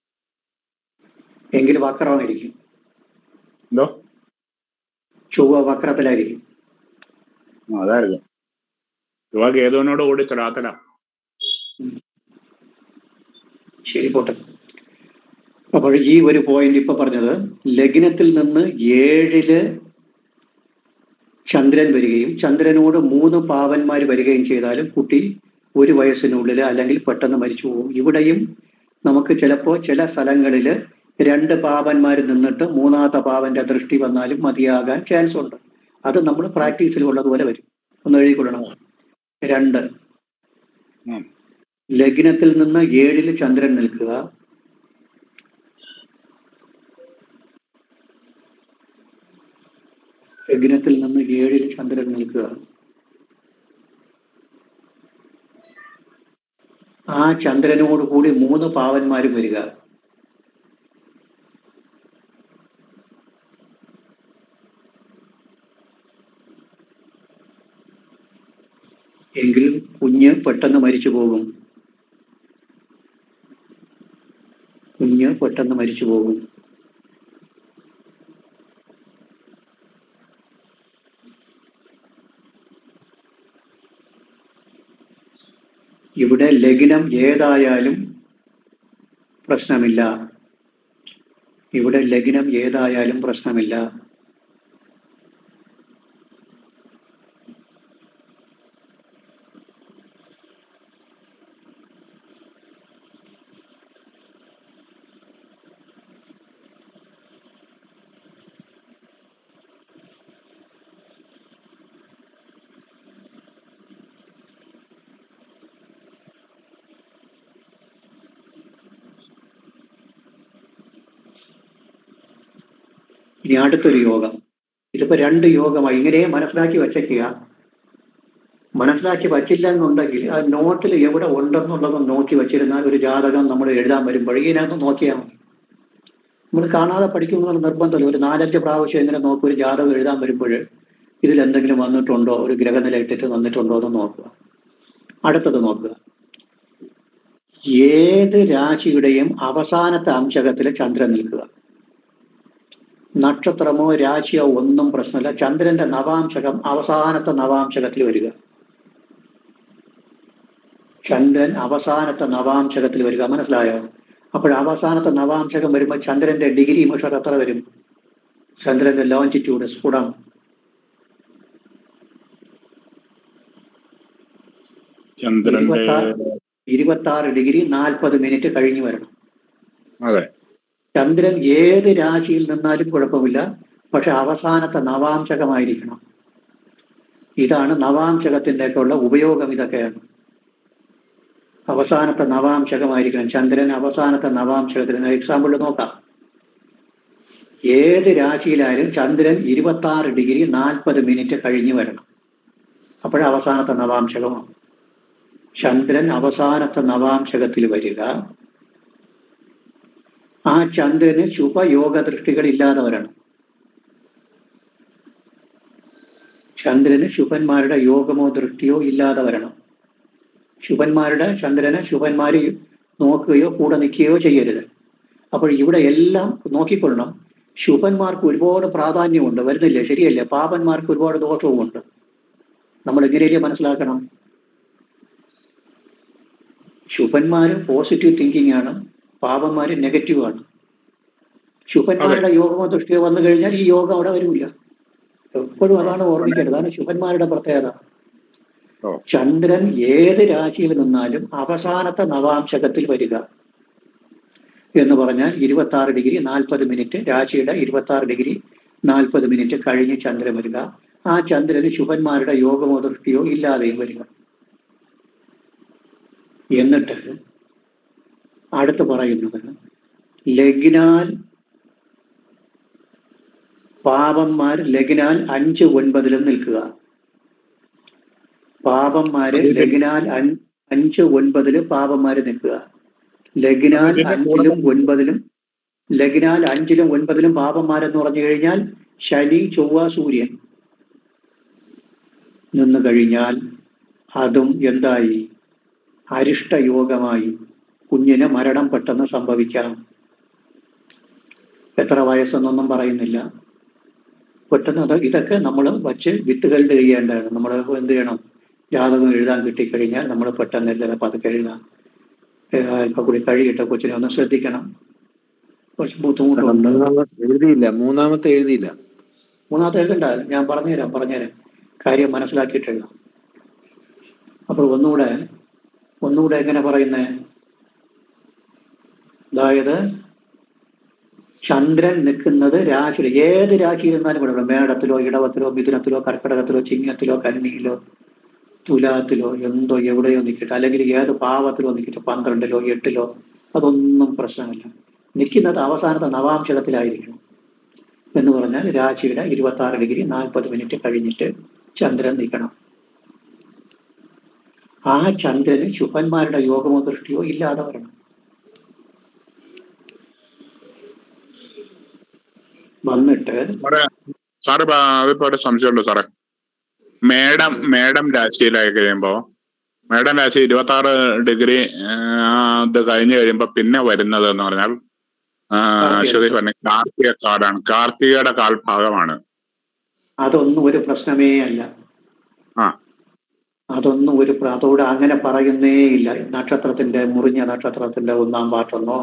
എങ്കിൽ വക്രമായിരിക്കും. എന്തോ? ചൊവ്വ വക്രത്തിലായിരിക്കും. അതായിരിക്കും. ചൊവ്വ കേതുവിനോട് കൂടി തുലാത്തിലാ. ശരി, പോട്ടെ. അപ്പോൾ ഈ ഒരു പോയിന്റ് ഇപ്പൊ പറഞ്ഞത്, ലഗ്നത്തിൽ നിന്ന് 7 ചന്ദ്രൻ വരികയും ചന്ദ്രനോട് 3 പാവന്മാർ വരികയും ചെയ്താലും കുട്ടി 1 വയസ്സിനുള്ളിൽ അല്ലെങ്കിൽ പെട്ടെന്ന് മരിച്ചു പോകും. ഇവിടെയും നമുക്ക് ചിലപ്പോൾ ചില സ്ഥലങ്ങളിൽ 2 പാവന്മാർ നിന്നിട്ട് 3ാമത്തെ പാവന്റെ ദൃഷ്ടി വന്നാലും മതിയാകാൻ ചാൻസ് ഉണ്ട്. അത് നമ്മൾ പ്രാക്ടീസിൽ ഉള്ളതുപോലെ വരും. ഒന്ന് എഴുതിക്കൊള്ളണം. 2, ലഗ്നത്തിൽ നിന്ന് 7 ചന്ദ്രൻ നിൽക്കുക. ലഗ്നത്തിൽ നിന്ന് 7 ചന്ദ്രൻ നിൽക്കുക. ആ ചന്ദ്രനോട് കൂടി 3 പാവന്മാരും വരിക. എങ്കിൽ കുഞ്ഞ് പെട്ടെന്ന് മരിച്ചു പോകും. ഇവിടെ ലഗ്നം ഏതായാലും പ്രശ്നമില്ല. ഇനി അടുത്തൊരു യോഗം. ഇതിപ്പോ 2 യോഗമായി. ഇങ്ങനെ മനസ്സിലാക്കി വച്ചേക്കുക. മനസ്സിലാക്കി വച്ചില്ല എന്നുണ്ടെങ്കിൽ ആ നോട്ടിൽ എവിടെ ഉണ്ടെന്നുള്ളത് നോക്കി വെച്ചിരുന്നാൽ ഒരു ജാതകം നമ്മൾ എഴുതാൻ വരുമ്പോൾ ഇതിനകത്ത് നോക്കിയാൽ മതി. നമ്മൾ കാണാതെ പഠിക്കുമെന്നുള്ള നിർബന്ധമില്ല. ഒരു 4-5 പ്രാവശ്യം എങ്ങനെ നോക്കും. ഒരു ജാതകം എഴുതാൻ വരുമ്പോൾ ഇതിലെന്തെങ്കിലും വന്നിട്ടുണ്ടോ, ഒരു ഗ്രഹനില ഇട്ടിട്ട് വന്നിട്ടുണ്ടോ എന്ന് നോക്കുക. അടുത്തത് നോക്കുക. ഏത് രാശിയുടെയും അവസാനത്തെ അംശകത്തിൽ ചന്ദ്രൻ നിൽക്കുക. നക്ഷത്രമോ രാശിയോ ഒന്നും പ്രശ്നമില്ല. ചന്ദ്രന്റെ നവാംശകം അവസാനത്തെ നവാംശകത്തിൽ വരിക. മനസ്സിലായോ? അപ്പോൾ അവസാനത്തെ നവാംശകം വരുമ്പോൾ ചന്ദ്രന്റെ ഡിഗ്രി മെഷർ എത്ര വരും? ചന്ദ്രന്റെ ലോഞ്ചിറ്റ്യൂഡ്, സ്ഫുടം 26 ഡിഗ്രി 40 മിനിറ്റ് കഴിഞ്ഞു വരണം. അതെ. ചന്ദ്രൻ ഏത് രാശിയിൽ നിന്നാലും കുഴപ്പമില്ല, പക്ഷെ അവസാനത്തെ നവാംശകമായിരിക്കണം. ഇതാണ് നവാംശകത്തിൻ്റെ ഒക്കെ ഉള്ള ഉപയോഗം. ഇതൊക്കെയാണ് അവസാനത്തെ നവാംശകമായിരിക്കണം. ചന്ദ്രൻ അവസാനത്തെ നവാംശകത്തിന് എക്സാമ്പിൾ നോക്കാം. ഏത് രാശിയിലായാലും ചന്ദ്രൻ 26°40 കഴിഞ്ഞ് വരണം. അപ്പോഴേ അവസാനത്തെ നവാംശകമാണ്. ചന്ദ്രൻ അവസാനത്തെ നവാംശകത്തിൽ വരിക, ആ ചന്ദ്രന് ശുഭയോഗ ദൃഷ്ടികൾ ഇല്ലാതെ വരണം. ചന്ദ്രന് ശുഭന്മാരുടെ യോഗമോ ദൃഷ്ടിയോ ഇല്ലാതെ വരണം. ശുഭന്മാര് നോക്കുകയോ കൂടെ നിൽക്കുകയോ ചെയ്യരുത്. അപ്പോൾ ഇവിടെ എല്ലാം നോക്കിക്കൊള്ളണം. ശുഭന്മാർക്ക് ഒരുപാട് പ്രാധാന്യമുണ്ട്, വരുന്നില്ലേ? ശരിയല്ലേ? പാപന്മാർക്ക് ഒരുപാട് ദോഷവുമുണ്ട്. നമ്മൾ എങ്ങനെയല്ലേ മനസ്സിലാക്കണം? ശുഭന്മാര് പോസിറ്റീവ് തിങ്കിങ് ആണ്, പാപന്മാര് നെഗറ്റീവ് ആണ്. ശുഭന്മാരുടെ യോഗമോ ദൃഷ്ടിയോ വന്നു കഴിഞ്ഞാൽ ഈ യോഗം അവിടെ വരില്ല. എപ്പോഴും അതാണ് ഓർമ്മിക്കേണ്ടത്. അതാണ് ശുഭന്മാരുടെ പ്രത്യേകത. ചന്ദ്രൻ ഏത് രാശിയിൽ നിന്നാലും അവസാനത്തെ നവാംശകത്തിൽ വരിക എന്ന് പറഞ്ഞാൽ 26°40 രാശിയുടെ 26°40 കഴിഞ്ഞ് ചന്ദ്രൻ വരിക. ആ ചന്ദ്രന് ശുഭന്മാരുടെ യോഗമോ ദൃഷ്ടിയോ ഇല്ലാതെയും വരിക. എന്നിട്ട് അടുത്ത് പറയുന്നത് ലഗ്നാൽ പാപന്മാർ ലഗ്നാൽ 5-9 നിൽക്കുക. പാപന്മാര് ലഗ്നാൽ 5-9 പാപന്മാര് നിൽക്കുക. ലഗ്നാൽ 5-9 ലഗ്നാൽ 5-9 പാപന്മാരെന്ന് പറഞ്ഞു കഴിഞ്ഞാൽ ശനി, ചൊവ്വ, സൂര്യൻ നിന്ന് കഴിഞ്ഞാൽ അതും എന്തായി? അരിഷ്ടയോഗമായി. കുഞ്ഞിന് മരണം പെട്ടെന്ന് സംഭവിക്കാം. എത്ര വയസ്സെന്നൊന്നും പറയുന്നില്ല. പെട്ടെന്ന് ഇതൊക്കെ നമ്മൾ വച്ച് വിത്തുകളുടെ ചെയ്യേണ്ടതാണ്. നമ്മൾ എന്ത് ചെയ്യണം? ജാതകം എഴുതാൻ കിട്ടിക്കഴിഞ്ഞാൽ നമ്മൾ പെട്ടെന്ന് എല്ലാം പതുക്കെ എഴുതാം. ഇപ്പൊ കൂടി കഴിയിട്ട കൊച്ചിനെ ഒന്ന് ശ്രദ്ധിക്കണം. കുറച്ച് ബുദ്ധിമുട്ടുണ്ട്. മൂന്നാമത്തെ എഴുതിയില്ല. എഴുതണ്ട, ഞാൻ പറഞ്ഞുതരാം. കാര്യം മനസ്സിലാക്കിയിട്ട് എഴുതാം. അപ്പോൾ ഒന്നുകൂടെ എങ്ങനെ പറയുന്നേ? അതായത് ചന്ദ്രൻ നിൽക്കുന്നത് രാശിയിൽ, ഏത് രാശിയിൽ നിന്നാലും ഇവിടെ മേടത്തിലോ, ഇടവത്തിലോ, മിഥുനത്തിലോ, കർക്കിടകത്തിലോ, ചിങ്ങത്തിലോ, കന്നിയിലോ, തുലാത്തിലോ, എവിടെയോ നിൽക്കട്ടെ, അല്ലെങ്കിൽ ഏത് പാവത്തിലോ നിൽക്കട്ടെ, 12-ലോ 8-ലോ, അതൊന്നും പ്രശ്നമില്ല. നിൽക്കുന്നത് അവസാനത്തെ നവാംശകത്തിലായിരിക്കണം. എന്ന് പറഞ്ഞാൽ രാശിയുടെ 26°40 കഴിഞ്ഞിട്ട് ചന്ദ്രൻ നിൽക്കണം. ആ ചന്ദ്രന് ശുഭന്മാരുടെ യോഗമോ ദൃഷ്ടിയോ ഇല്ലാതെ വരണം. വന്നിട്ട് സാറ് അതിപ്പോ ഒരു സംശയമുണ്ട് സാറേ. മേടം രാശിയിലായി കഴിയുമ്പോ, മേടം രാശി 26° ഇത് കഴിഞ്ഞ് കഴിയുമ്പോ പിന്നെ വരുന്നത് എന്ന് പറഞ്ഞാൽ അശ്വതി പറഞ്ഞ കാർത്തിക കാലാണ്. കാർത്തികയുടെ കാൽഭാഗമാണ്. അതൊന്നും ഒരു പ്രശ്നമേ അല്ല. അതോടെ അങ്ങനെ പറയുന്നേ ഇല്ല. നക്ഷത്രത്തിന്റെ മുറിഞ്ഞ നക്ഷത്രത്തിന്റെ 1-ാം പാട്ടെന്നോ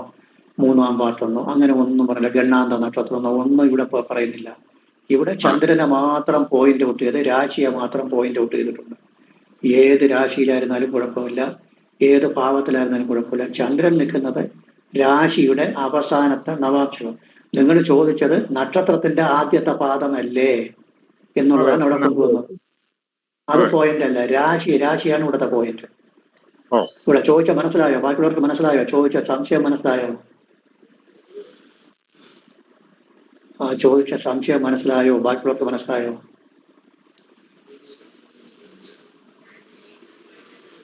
3-ാം പാട്ടെന്നോ അങ്ങനെ ഒന്നും പറയില്ല. ഗണ്ണാന്ത നക്ഷത്രമെന്നോ ഒന്നും ഇവിടെ പറയുന്നില്ല. ഇവിടെ ചന്ദ്രനെ മാത്രം പോയിന്റ് ഔട്ട് ചെയ്ത്, രാശിയെ മാത്രം പോയിന്റ് ഔട്ട് ചെയ്തിട്ടുണ്ട്. ഏത് രാശിയിലായിരുന്നാലും കുഴപ്പമില്ല, ഏത് ഭാവത്തിലായിരുന്നാലും കുഴപ്പമില്ല. ചന്ദ്രൻ നിൽക്കുന്നത് രാശിയുടെ അവസാനത്തെ നവാംശകം. നിങ്ങൾ ചോദിച്ചത് നക്ഷത്രത്തിന്റെ ആദ്യത്തെ പാദമല്ലേ എന്നുള്ളതാണ് ഇവിടെ കൊണ്ടുവന്നത്. അത് പോയിന്റ് അല്ല, രാശിയാണ് ഇവിടുത്തെ പോയിന്റ്. ഇവിടെ ചോദിച്ച മനസ്സിലായോ? ബാക്കിയുള്ളവർക്ക് മനസ്സിലായോ? ചോദിച്ച സംശയം മനസ്സിലായോ? ചോദിച്ച സംശയം മനസ്സിലായോ? ബാക്കിയുള്ളവർക്ക് മനസ്സിലായോ?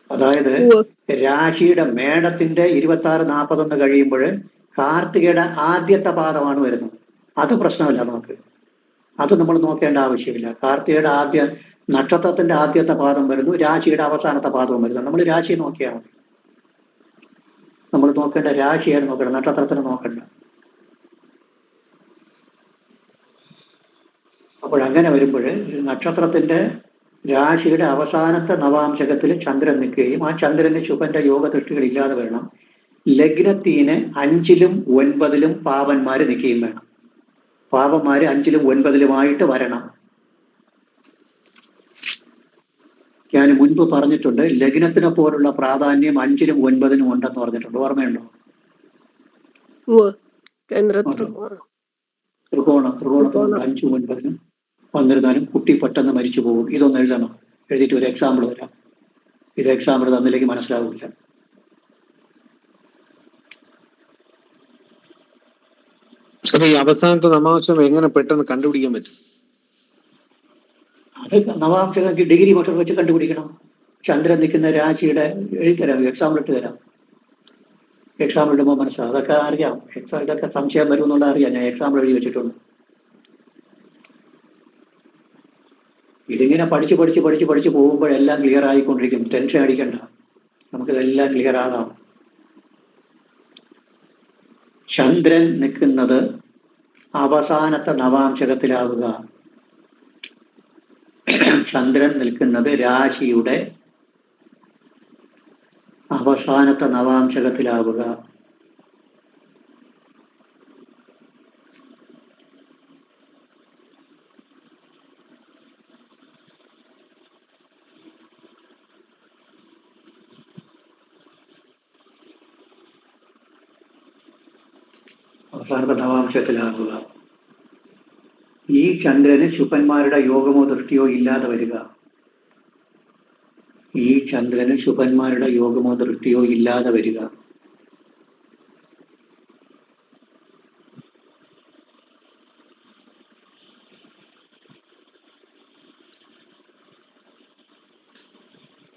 അതായത് രാശിയുടെ മേടത്തിന്റെ 26-41 കഴിയുമ്പോൾ കാർത്തികയുടെ ആദ്യത്തെ പാദമാണ് വരുന്നത്. അത് പ്രശ്നമല്ല നമുക്ക്, അത് നമ്മൾ നോക്കേണ്ട ആവശ്യമില്ല. കാർത്തികയുടെ നക്ഷത്രത്തിന്റെ ആദ്യത്തെ പാദം വരുന്നു, രാശിയുടെ അവസാനത്തെ പാദവും വരുന്നു. നമ്മൾ രാശി നോക്കിയാൽ മതി. നമ്മൾ നോക്കേണ്ട രാശിയാണ് നോക്കേണ്ടത്, നക്ഷത്രത്തിന് നോക്കണ്ട. അപ്പോഴങ്ങനെ വരുമ്പോൾ നക്ഷത്രത്തിന്റെ രാശിയുടെ അവസാനത്തെ നവാംശകത്തിൽ ചന്ദ്രൻ നിൽക്കുകയും ആ ചന്ദ്രന് ശുഭന്റെ യോഗ ദൃഷ്ടികൾ ഇല്ലാതെ വരണം. ലഗ്നത്തിന് 5-ലും 9-ലും പാപന്മാര് നിൽക്കുകയും വേണം. പാപന്മാര് 5-ലും 9-ലുമായിട്ട് വരണം. ഞാൻ മുൻപ് പറഞ്ഞിട്ടുണ്ട്, ലഗ്നത്തിനെ പോലുള്ള പ്രാധാന്യം 5-ലും 9-ലും ഉണ്ടെന്ന് പറഞ്ഞിട്ടുണ്ട്. ഓർമ്മയുണ്ടോ? ത്രികോണത്തിന് 5-ഉം 9-ലും വന്നിരുന്നാലും കുട്ടി പെട്ടെന്ന് മരിച്ചു പോകും. ഇതൊന്ന് എഴുതണം. എഴുതിയിട്ട് ഒരു എക്സാമ്പിൾ തരാം. ഇത് എക്സാമ്പിൾ തന്നില്ലെങ്കിൽ മനസ്സിലാവില്ല. സാറേ ഈ അവസാനത്തെ നമാംശം എങ്ങനെ പെട്ടെന്ന് കണ്ടുപിടിക്കാൻ പറ്റും? അത് നവാംശങ്ങൾക്ക് ഡിഗ്രി മീറ്റർ വെച്ച് കണ്ടുപിടിക്കണം. ചന്ദ്രൻ നിൽക്കുന്ന രാശിയുടെ എഴുതിത്തരാം, എക്സാമ്പിൾ ഇട്ട് തരാം. എക്സാമ്പിൾ ഇടുമ്പോൾ മനസ്സിലാവും. അതൊക്കെ അറിയാം. ഇതൊക്കെ സംശയം വരും എന്നുള്ള അറിയാം. ഞാൻ എക്സാമ്പിൾ എഴുതി വെച്ചിട്ടുണ്ട്. ഇതിങ്ങനെ പഠിച്ച് പോകുമ്പോഴെല്ലാം ക്ലിയർ ആയിക്കൊണ്ടിരിക്കും. ടെൻഷൻ അടിക്കണ്ട, നമുക്കിതെല്ലാം ക്ലിയർ ആകാം. ചന്ദ്രൻ നിൽക്കുന്നത് അവസാനത്തെ നവാംശകത്തിലാവുക. ചന്ദ്രൻ നിൽക്കുന്നത് രാശിയുടെ അവസാനത്തെ നവാംശകത്തിലാവുക. അവസാനത്തെ നവാംശത്തിലാകുക. ഈ ചന്ദ്രന് ശുഭന്മാരുടെ യോഗമോ ദൃഷ്ടിയോ ഇല്ലാതെ വരിക. ഈ ചന്ദ്രന് ശുഭന്മാരുടെ യോഗമോ ദൃഷ്ടിയോ ഇല്ലാതെ വരിക.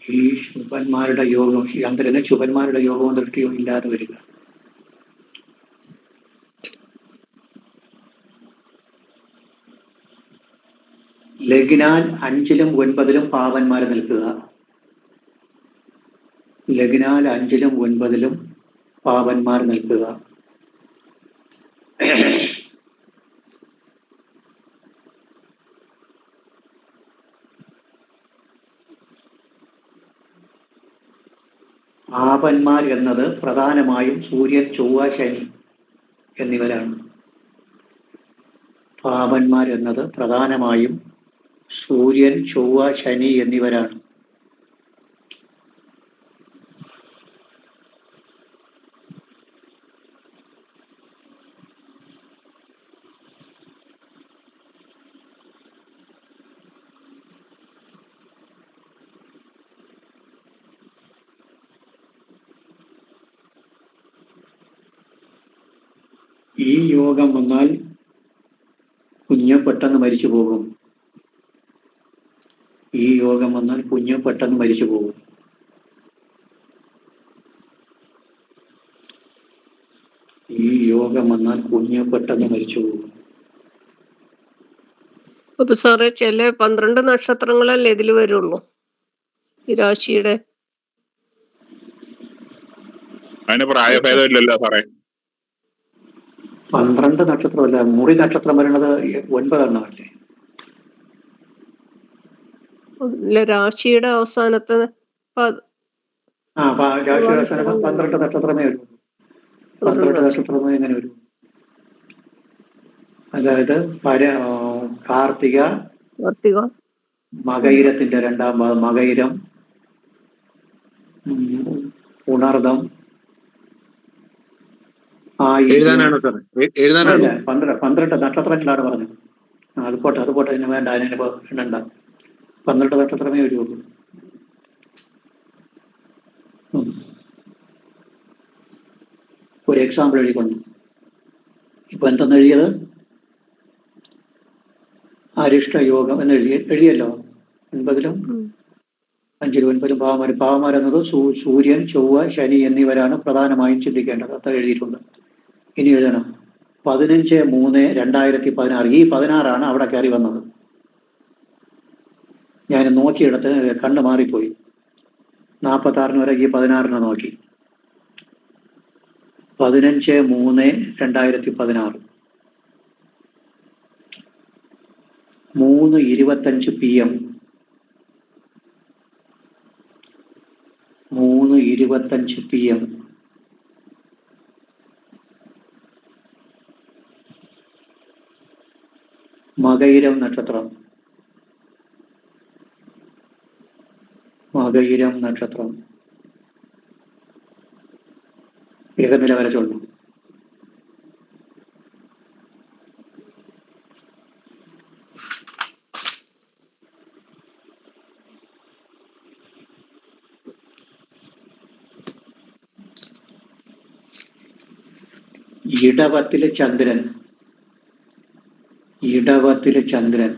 ഈ ശുഭന്മാരുടെ യോഗം, ചന്ദ്രന് ശുഭന്മാരുടെ യോഗമോ ദൃഷ്ടിയോ ഇല്ലാതെ വരിക. ലഗ്നാൽ 5-ലും 9-ലും പാവന്മാർ നിൽക്കുക. ലഗ്നാൽ 5-ലും 9-ലും പാവന്മാർ നിൽക്കുക. പാവന്മാർ എന്നത് പ്രധാനമായും സൂര്യൻ, ചൊവ്വ, ശനി എന്നിവരാണ്. പാവന്മാർ എന്നത് പ്രധാനമായും സൂര്യൻ, ചൊവ്വ, ശനി എന്നിവരാണ്. ഈ യോഗം വന്നാൽ കുഞ്ഞ് പെട്ടെന്ന് മരിച്ചു പോകും. ഈ യോഗം വന്നാൽ കുഞ്ഞ് പെട്ടെന്ന് മരിച്ചു പോകും. ഈ യോഗം വന്നാൽ കുഞ്ഞ് പെട്ടെന്ന് മരിച്ചു പോകും. അപ്പൊ സാറേ ചില 12 നക്ഷത്രങ്ങളല്ലേ ഇതിൽ വരുള്ളൂ ഈ രാശിയുടെ? അതിന് പ്രായഭേദം ഇല്ലല്ലോ സാറേ. 12 നക്ഷത്രമല്ല, മുറി നക്ഷത്രം വരുന്നത് 9 എണ്ണമല്ലേ? ഇല്ല, രാശിയുടെ അവസാനത്തെ രാശിയുടെ അവസാനം 12 നക്ഷത്രമേ വരൂ. 12 നക്ഷത്രമേ എങ്ങനെ വരും? അതായത് കാർത്തിക, മകയിരത്തിന്റെ 2ാം ഭാഗം, മകയിരം, ഉണർദം, എഴുതാനാണോ സാറേ? എഴുതാനാണോ? 12 നക്ഷത്രങ്ങളാണ് പറഞ്ഞത്. അത് പോട്ടെ, അതിന് വേണ്ട, അതിനെ എണ്ണണ്ട. 12 നക്ഷത്രമേ വരുള്ളൂ. ഒരു എക്സാമ്പിൾ എഴുതിക്കൊണ്ട് ഇപ്പൊ എന്തെന്ന് എഴുതിയത്? അരിഷ്ടയോഗം എന്ന് എഴുതിയല്ലോ. 9-ലും 5-ലും 9-ലും പാവമാർ എന്നത് സൂര്യൻ, ചൊവ്വ, ശനി എന്നിവരാണ് പ്രധാനമായും ചിന്തിക്കേണ്ടത്. അത്ര എഴുതിയിട്ടുണ്ട്. ഇനി എഴുതണം 15/3/2016. ഈ 16 അവിടെ കയറി വന്നത്. ഞാൻ നോക്കിയെടുത്ത് കണ്ണ് മാറിപ്പോയി. 46 വരെ ഈ 16 നോക്കി. 15/3/2016 3:25 PM. 3:25 PM. മകയിരം നക്ഷത്രം. മകയിരം നക്ഷത്രം ഏകനില വരച്ചുള്ളൂ. ഇടവത്തിലെ ചന്ദ്രൻ ഇടവത്തില് ചന്ദ്രൻ.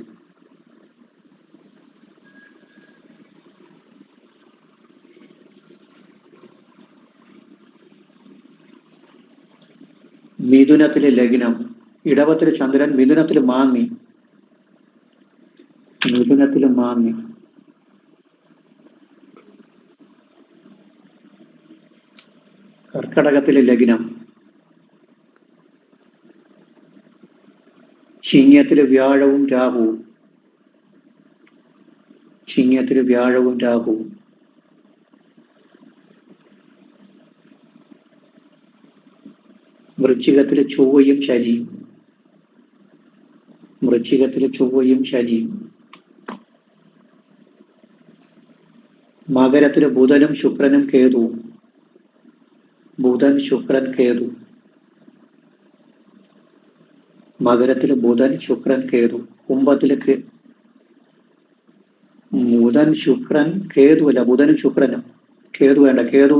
മിഥുനത്തില് ലഗ്നം. ഇടവത്തില് ചന്ദ്രൻ, മിഥുനത്തില് മാന്നി. മിഥുനത്തില് മാന്നി. കർക്കടകത്തില് ലഗ്നം. ചിങ്ങത്തില് വ്യാഴവും രാഹുവും. ചിങ്ങത്തില് വ്യാഴവും രാഹുവും. വൃശ്ചികത്തില് ചൊവ്വയും ശനിയും. വൃശ്ചികത്തില് ചൊവ്വയും ശനിയും. മകരത്തില് ബുധനും ശുക്രനും കേതുവും. ബുധൻ ശുക്രൻ കേതു. മകരത്തില് ബുധൻ ശുക്രൻ കേതു. കുംഭത്തില് ബുധൻ ശുക്രൻ കേതു അല്ല, ബുധനും ശുക്രനും. കേതു വേണ്ട, കേതു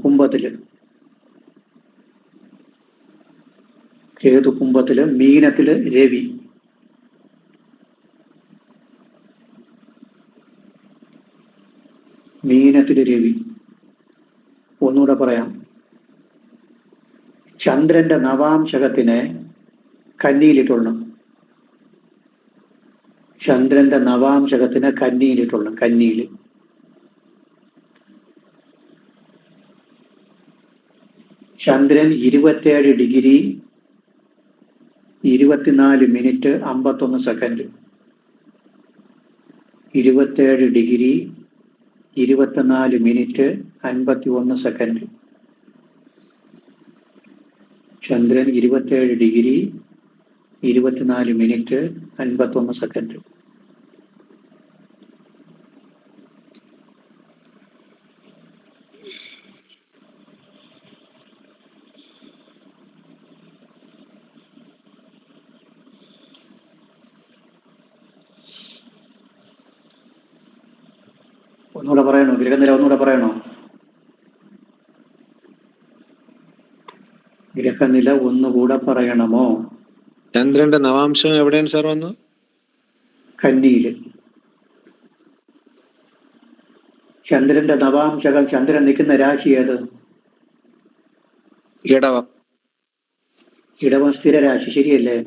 കുംഭത്തില്. കേതു കുംഭത്തില്. മീനത്തില് രവി. മീനത്തില് രവി. ഒന്നുകൂടെ പറയാം. ചന്ദ്രന്റെ നവാംശകത്തിനെ കന്നിയിലിട്ടുള്ളു. ചന്ദ്രന്റെ നവാംശകത്തിന് കന്നിയിലിട്ടുള്ളു. കന്നിയില്. ചന്ദ്രൻ 27 degree 24 minute 51 second. 27 degree 24 minute 51 second. ചന്ദ്രൻ 27 ഡിഗ്രി 24 മിനിറ്റ് 51 സെക്കൻഡ്. ഒന്നുകൂടെ പറയണോ? ഗ്രഹനില ഒന്നുകൂടെ പറയണോ? ഗ്രഹനില ഒന്നുകൂടെ പറയണമോ? ചന്ദ്രന്റെ നവാംശം എവിടെയാണ് സാർ വന്നു? കന്നിയില്. ചന്ദ്രന്റെ നവാംശകൾ, ചന്ദ്രൻ നിൽക്കുന്ന രാശി ഏത്? ഇടവം. ഇടവം സ്ഥിരരാശി, ശരിയല്ലേ?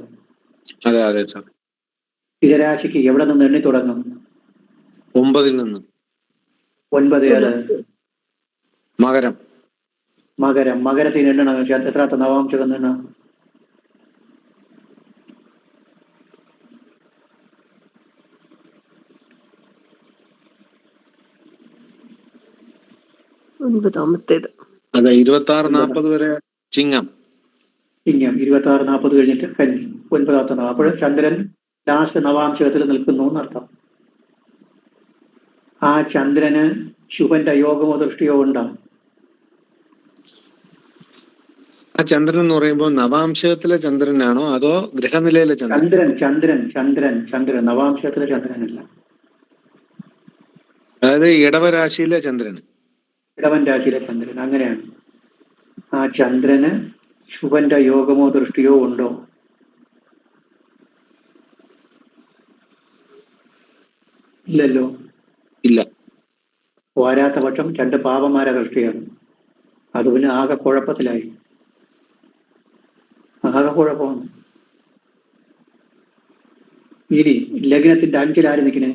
അതെ അതെ സാർ. സ്ഥിരരാശിക്ക് എവിടെ നിന്ന് എണ്ണി തുടങ്ങും? 9 നിന്ന്. 9 ഏത്? മകരം. മകരം. മകരത്തിന് എണ്ണണം. എത്രാത്ത നവാംശകം എണ്ണണം? ഒൻപതാമത്തേത്. അതെ, 26-40 വരെ ചിങ്ങം. ചിങ്ങം. 26-40 കഴിഞ്ഞിട്ട് കന്നി. 9ാമത്തെ നവം. അപ്പോൾ ചന്ദ്രൻ ലാസ്റ്റ് നവാംശകത്തിൽ നിൽക്കുന്നു എന്നർത്ഥം. ആ ചന്ദ്രന് ശുഭന്റെ യോഗമോ ദൃഷ്ടിയോ ഉണ്ടോ? ആ ചന്ദ്രൻ എന്ന് പറയുമ്പോൾ നവാംശത്തിലെ ചന്ദ്രനാണോ അതോ ഗ്രഹനിലയിലെ ചന്ദ്രൻ? ചന്ദ്രൻ നവാംശത്തിലെ ചന്ദ്രനല്ല. അതായത് ഇടവരാശിയിലെ ചന്ദ്രൻ. ഇടവൻ രാശിയിലെ ചന്ദ്രൻ. അങ്ങനെയാണ്. ആ ചന്ദ്രന് ശുഭന്റെ യോഗമോ ദൃഷ്ടിയോ ഉണ്ടോ? ഇല്ലല്ലോ. ഇല്ല. പോരാത്ത പക്ഷം 2 പാപന്മാരെ ദൃഷ്ടിയാണ്. അത് പിന്നെ ആകെ കുഴപ്പത്തിലായി. ആകെ കുഴപ്പമാണ്. ഇനി ലഗ്നത്തിന്റെ 5-ൽ ആര് നിൽക്കണേ?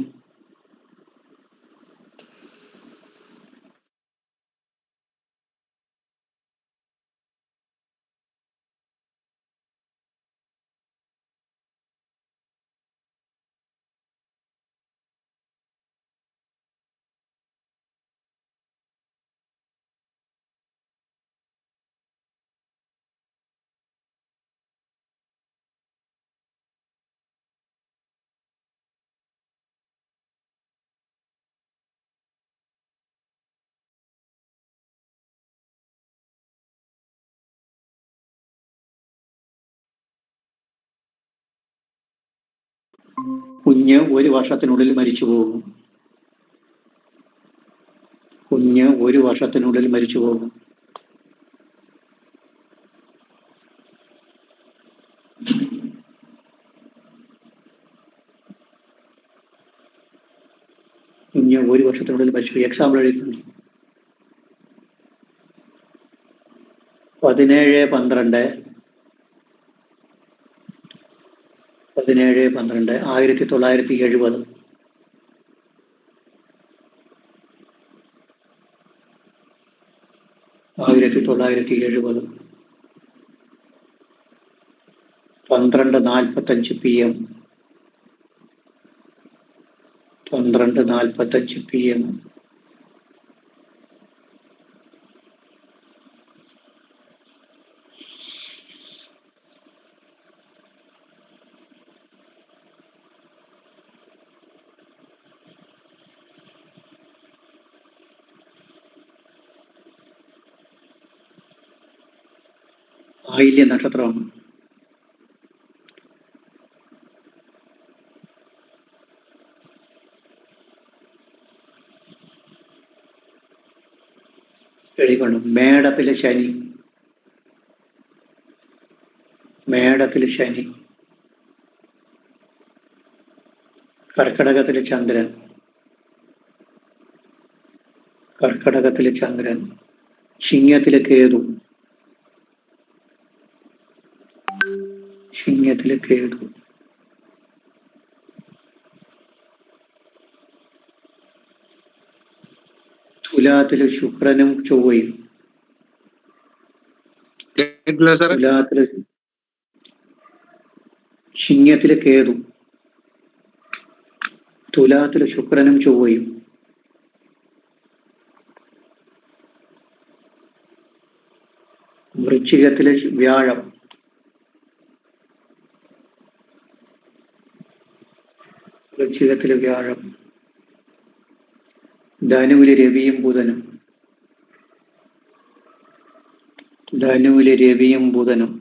കുഞ്ഞ് 1 വർഷത്തിനുള്ളിൽ മരിച്ചു പോകും. കുഞ്ഞ് 1 വർഷത്തിനുള്ളിൽ മരിച്ചു പോകും. ഇനി 1 വർഷത്തിനുള്ളിൽ മരിച്ചു. എക്സാമ്പിൾ എഴുതിയിട്ടുണ്ട്. 17/12/17/12 1970. 1970 12:45 PM. 12:45 PM. ആയില്യ നക്ഷത്രമാണ്. എഴുതിക്കൊണ്ട് മേടത്തിലെ ശനി. മേടത്തിലെ ശനി. കർക്കടകത്തിലെ ചന്ദ്രൻ. കർക്കടകത്തിലെ ചന്ദ്രൻ. ചിങ്ങത്തിലെ കേതു. ചിങ്ങത്തിലെ കേതു. തുലാത്തിലെ ശുക്രനും ചൊവ്വയും. കേട്ടില്ല സാറേ. തുലാത്തിലെ ചിങ്ങത്തിലെ കേതു. തുലാത്തിലെ ശുക്രനും ചൊവ്വയും. വൃശ്ചികത്തിലെ വ്യാഴം. വൃശ്ചികത്തിലെ വ്യാഴം. ധനുവിലെ രവിയും ബുധനും. ധനുവിലെ രവിയും ബുധനും.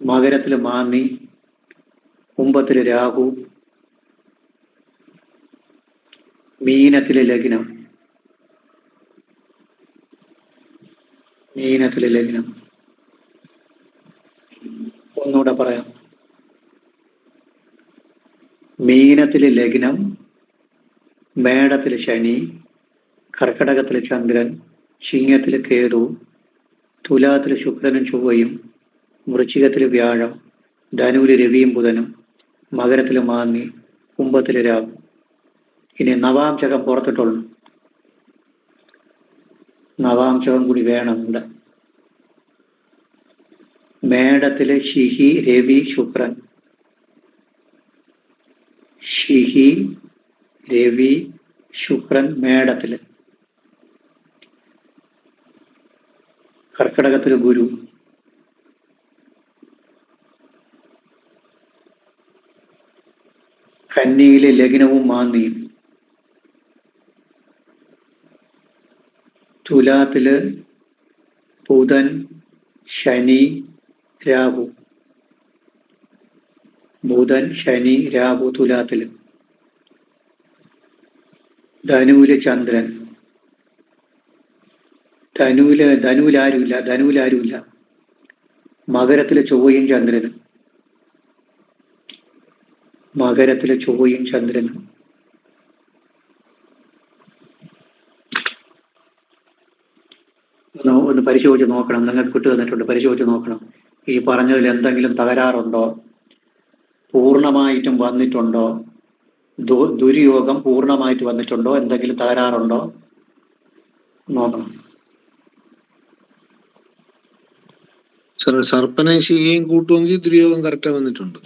മകരത്തിലെ മാന്നി. കുംഭത്തിലെ രാഹു. മീനത്തിലെ ലഗ്നം. മീനത്തിലെ ലഗ്നം. ഒന്നുകൂടെ പറയാം. മീനത്തിലെ ലഗ്നം, മേടത്തിലെ ശനി, കർക്കടകത്തിലെ ചന്ദ്രൻ, ചിങ്ങത്തിലെ കേതു, തുലാത്തിലെ ശുക്രനും ചൊവ്വയും, വൃശ്ചികത്തിലെ വ്യാഴം, ധനുവിലെ രവിയും ബുധനും, മകരത്തിലെ മാന്നി, കുംഭത്തിലെ രാഹു. ഇനി നവാംശകം പുറത്തിട്ടുള്ളു. നവാംശകം കൂടി വേണമെന്നുണ്ട്. മേടത്തിലെ ശിഹി, രവി, ശുക്രൻ. ശിഹി, രവി, ശുക്രൻ മേടത്തില്. കർക്കടകത്തില് ഗുരു. കന്നിയിലെ ലഗ്നവും മാന്നിയും. തുലാത്തില് ബുധൻ, ശനി, രാഹു. ബുധൻ, ശനി, രാഹു തുലാത്തില്. ധനുവിലെ ചന്ദ്രൻ. ധനുവിലാരുമില്ല. മകരത്തിലെ ചൊവ്വയും ചന്ദ്രനും. മകരത്തിലെ ചൊവ്വയും ചന്ദ്രനും. ഒന്ന് പരിശോധിച്ച് നോക്കണം. നിങ്ങൾക്ക് വിട്ടു തന്നിട്ടുണ്ട്, പരിശോധിച്ച് നോക്കണം. ഈ പറഞ്ഞതിൽ എന്തെങ്കിലും തകരാറുണ്ടോ, പൂർണ്ണമായിട്ടും വന്നിട്ടുണ്ടോ, ദുര്യോഗം പൂർണ്ണമായിട്ട് വന്നിട്ടുണ്ടോ, എന്തെങ്കിലും തകരാറുണ്ടോ നോക്കണം. സർപ്പനെ ശിഖയും കൂട്ടുമെങ്കിൽ ദുര്യോഗം കറക്റ്റ് വന്നിട്ടുണ്ട്.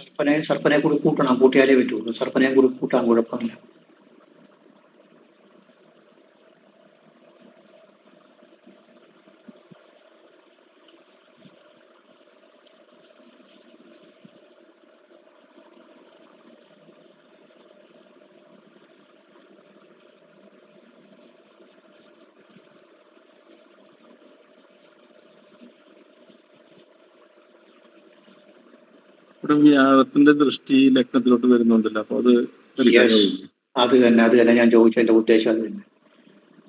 സർപ്പനെ കൂടി കൂട്ടണം, കൂട്ടിയാലേ പറ്റുള്ളൂ. സർപ്പനെയും കൂടി കൂട്ടാൻ കുഴപ്പമില്ല. വ്യാഴത്തിന്റെ ദൃഷ്ടി ലഗ്നത്തിലോട്ട് വരുന്നുണ്ടല്ലോ, അപ്പൊ അത് തന്നെ ഞാൻ ചോദിച്ചതിന്റെ ഉദ്ദേശം അത് തന്നെ.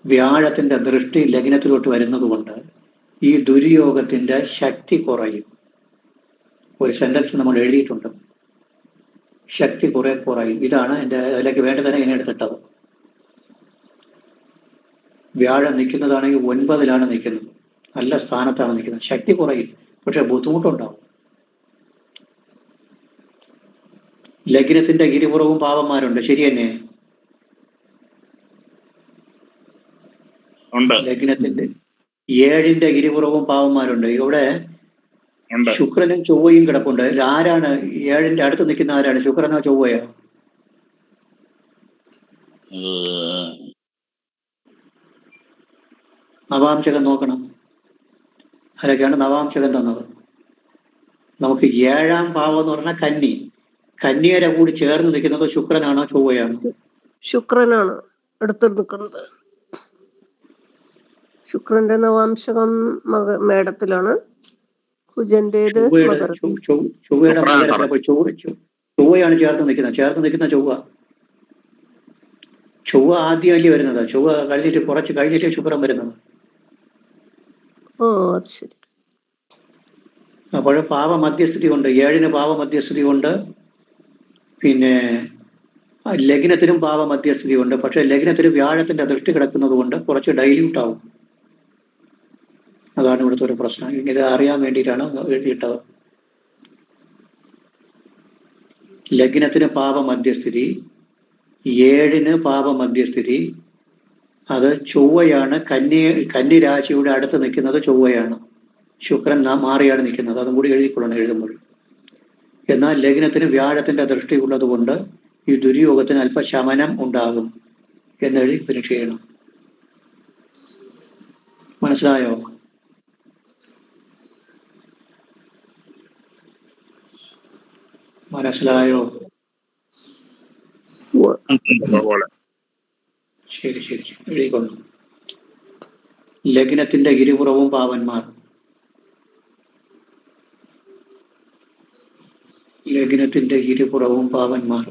വ്യാഴത്തിന്റെ ദൃഷ്ടി ലഗ്നത്തിലോട്ട് വരുന്നത് കൊണ്ട് ഈ ദുര്യോഗത്തിന്റെ ശക്തി കുറയും. ഒരു സെന്റൻസ് നമ്മൾ എഴുതിയിട്ടുണ്ട്. ശക്തി കുറെ കുറയും. ഇതാണ് എൻ്റെ അതിലേക്ക് വേണ്ടി തന്നെ ഇങ്ങനെ എടുത്തിട്ടത്. വ്യാഴം നിൽക്കുന്നതാണെങ്കിൽ 9-ലാണ് നിൽക്കുന്നത്, നല്ല സ്ഥാനത്താണ് നിൽക്കുന്നത്. ശക്തി കുറയും, പക്ഷെ ബുദ്ധിമുട്ടുണ്ടാവും. ലഗ്നത്തിന്റെ ഇരുപുറവും പാവന്മാരുണ്ട്, ശരി തന്നെ? ഉണ്ട് ലഗ്നത്തിന്റെ 7-ന്റെ ഇരുപുറവും പാവന്മാരുണ്ട്. ഇവിടെ ഉണ്ട്. ശുക്രനും ചൊവ്വയും കിടപ്പുണ്ട്. ആരാണ് 7-ന്റെ അടുത്ത് നിൽക്കുന്ന? ആരാണ്, ശുക്രനോ ചൊവ്വയോ? നവാംശകം നോക്കണം. അതിലൊക്കെയാണ് നവാംശകം തന്നത്. നമുക്ക് 7-ാം ഭാവം എന്ന് പറഞ്ഞാൽ കന്നി. കന്യയുടെ കൂടി ചേർന്ന് നിൽക്കുന്നത് ശുക്രനാണോ ചൊവ്വയാണോ? ശുക്രനാണ് അടുത്ത് നിൽക്കുന്നത്. ശുക്രന്റെ നവാംശകം മേടത്തിലാണ്, കുജന്റേത് മകരത്തിൽ. ചൊവ്വയുടെ മകരത്തിൽ. അപ്പൊ ചൊവ്വയാണ് ചേർത്ത് നിൽക്കുന്നത്. ചേർത്ത് നിൽക്കുന്ന ചൊവ്വ ആദ്യം അല്ലേ വരുന്നത്? ചൊവ്വ കഴിഞ്ഞിട്ട് കുറച്ച് കഴിഞ്ഞിട്ട് ശുക്രൻ വരുന്നത്. ഓ, അത് ശരി. അപ്പോൾ പാവമധ്യസ്ഥിതി കൊണ്ട് 7-ന് പാവമധ്യസ്ഥിതി കൊണ്ട്, പിന്നെ ലഗ്നത്തിനും പാവമധ്യസ്ഥിതി ഉണ്ട്. പക്ഷെ ലഗ്നത്തിന് വ്യാഴത്തിന്റെ ദൃഷ്ടി കിടക്കുന്നത് കൊണ്ട് കുറച്ച് ഡൈല്യൂട്ട് ആവും. അതാണ് ഇവിടുത്തെ ഒരു പ്രശ്നം. ഇത് അറിയാൻ വേണ്ടിയിട്ടാണ് എഴുതിയിട്ടത്. ലഗ്നത്തിന് പാപമധ്യസ്ഥിതി, 7-ന് പാപമധ്യസ്ഥിതി. അത് ചൊവ്വയാണ്. കന്നി രാശിയുടെ അടുത്ത് നിൽക്കുന്നത് ചൊവ്വയാണ്. ശുക്രൻ മാറിയാണ് നിൽക്കുന്നത്. അതും കൂടി എഴുതിക്കൊള്ളണം എഴുതുമ്പോൾ. എന്നാൽ ലഗ്നത്തിന് വ്യാഴത്തിന്റെ ദൃഷ്ടി ഉള്ളത് കൊണ്ട് ഈ ദുര്യോഗത്തിന് അല്പ ശമനം ഉണ്ടാകും എന്നെഴുതി ഫിനിഷ് ചെയ്യണം. മനസ്സിലായോ? മനസ്സിലായോ? ശരി ശരി, എഴുതിക്കൊള്ളു. ലഗ്നത്തിന്റെ ഇരുപുറവും പാവന്മാർ. ലഗ്നത്തിന്റെ ഇരുപുറവും പാവന്മാർ.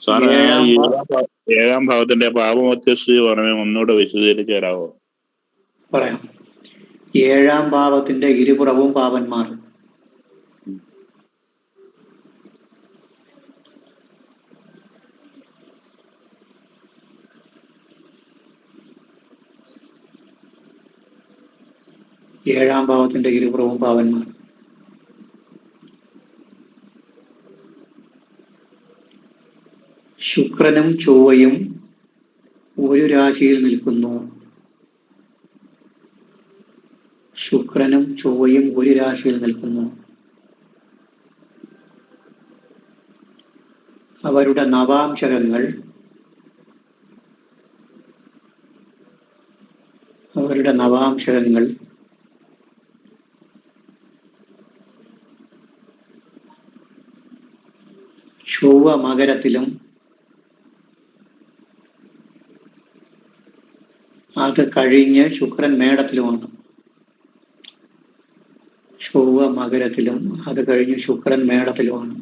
സാറേ, 7-ാം ഭാവത്തിന്റെ പാപമധ്യസ്ഥിതി പറഞ്ഞ ഒന്നുകൂടെ വിശദീകരിച്ച് തരാമോ? പറയാം. 7-ാം ഭാവത്തിന്റെ ഇരുപുറവും പാവന്മാർ. ഏഴാം ഭാവത്തിന്റെ ഇരുപുറവും പാവന്മാർ. ശുക്രനും ചൊവ്വയും ഒരു രാശിയിൽ നിൽക്കുന്നു. ശുക്രനും ചൊവ്വയും ഒരു രാശിയിൽ നിൽക്കുന്നു. അവരുടെ നവാംശകങ്ങൾ ചൊവ്വ മകരത്തിലും അത് കഴിഞ്ഞ് ശുക്രൻ മേടത്തിലുമാണ്. ചൊവ്വ മകരത്തിലും അത് കഴിഞ്ഞ് ശുക്രൻ മേടത്തിലുമാണ്.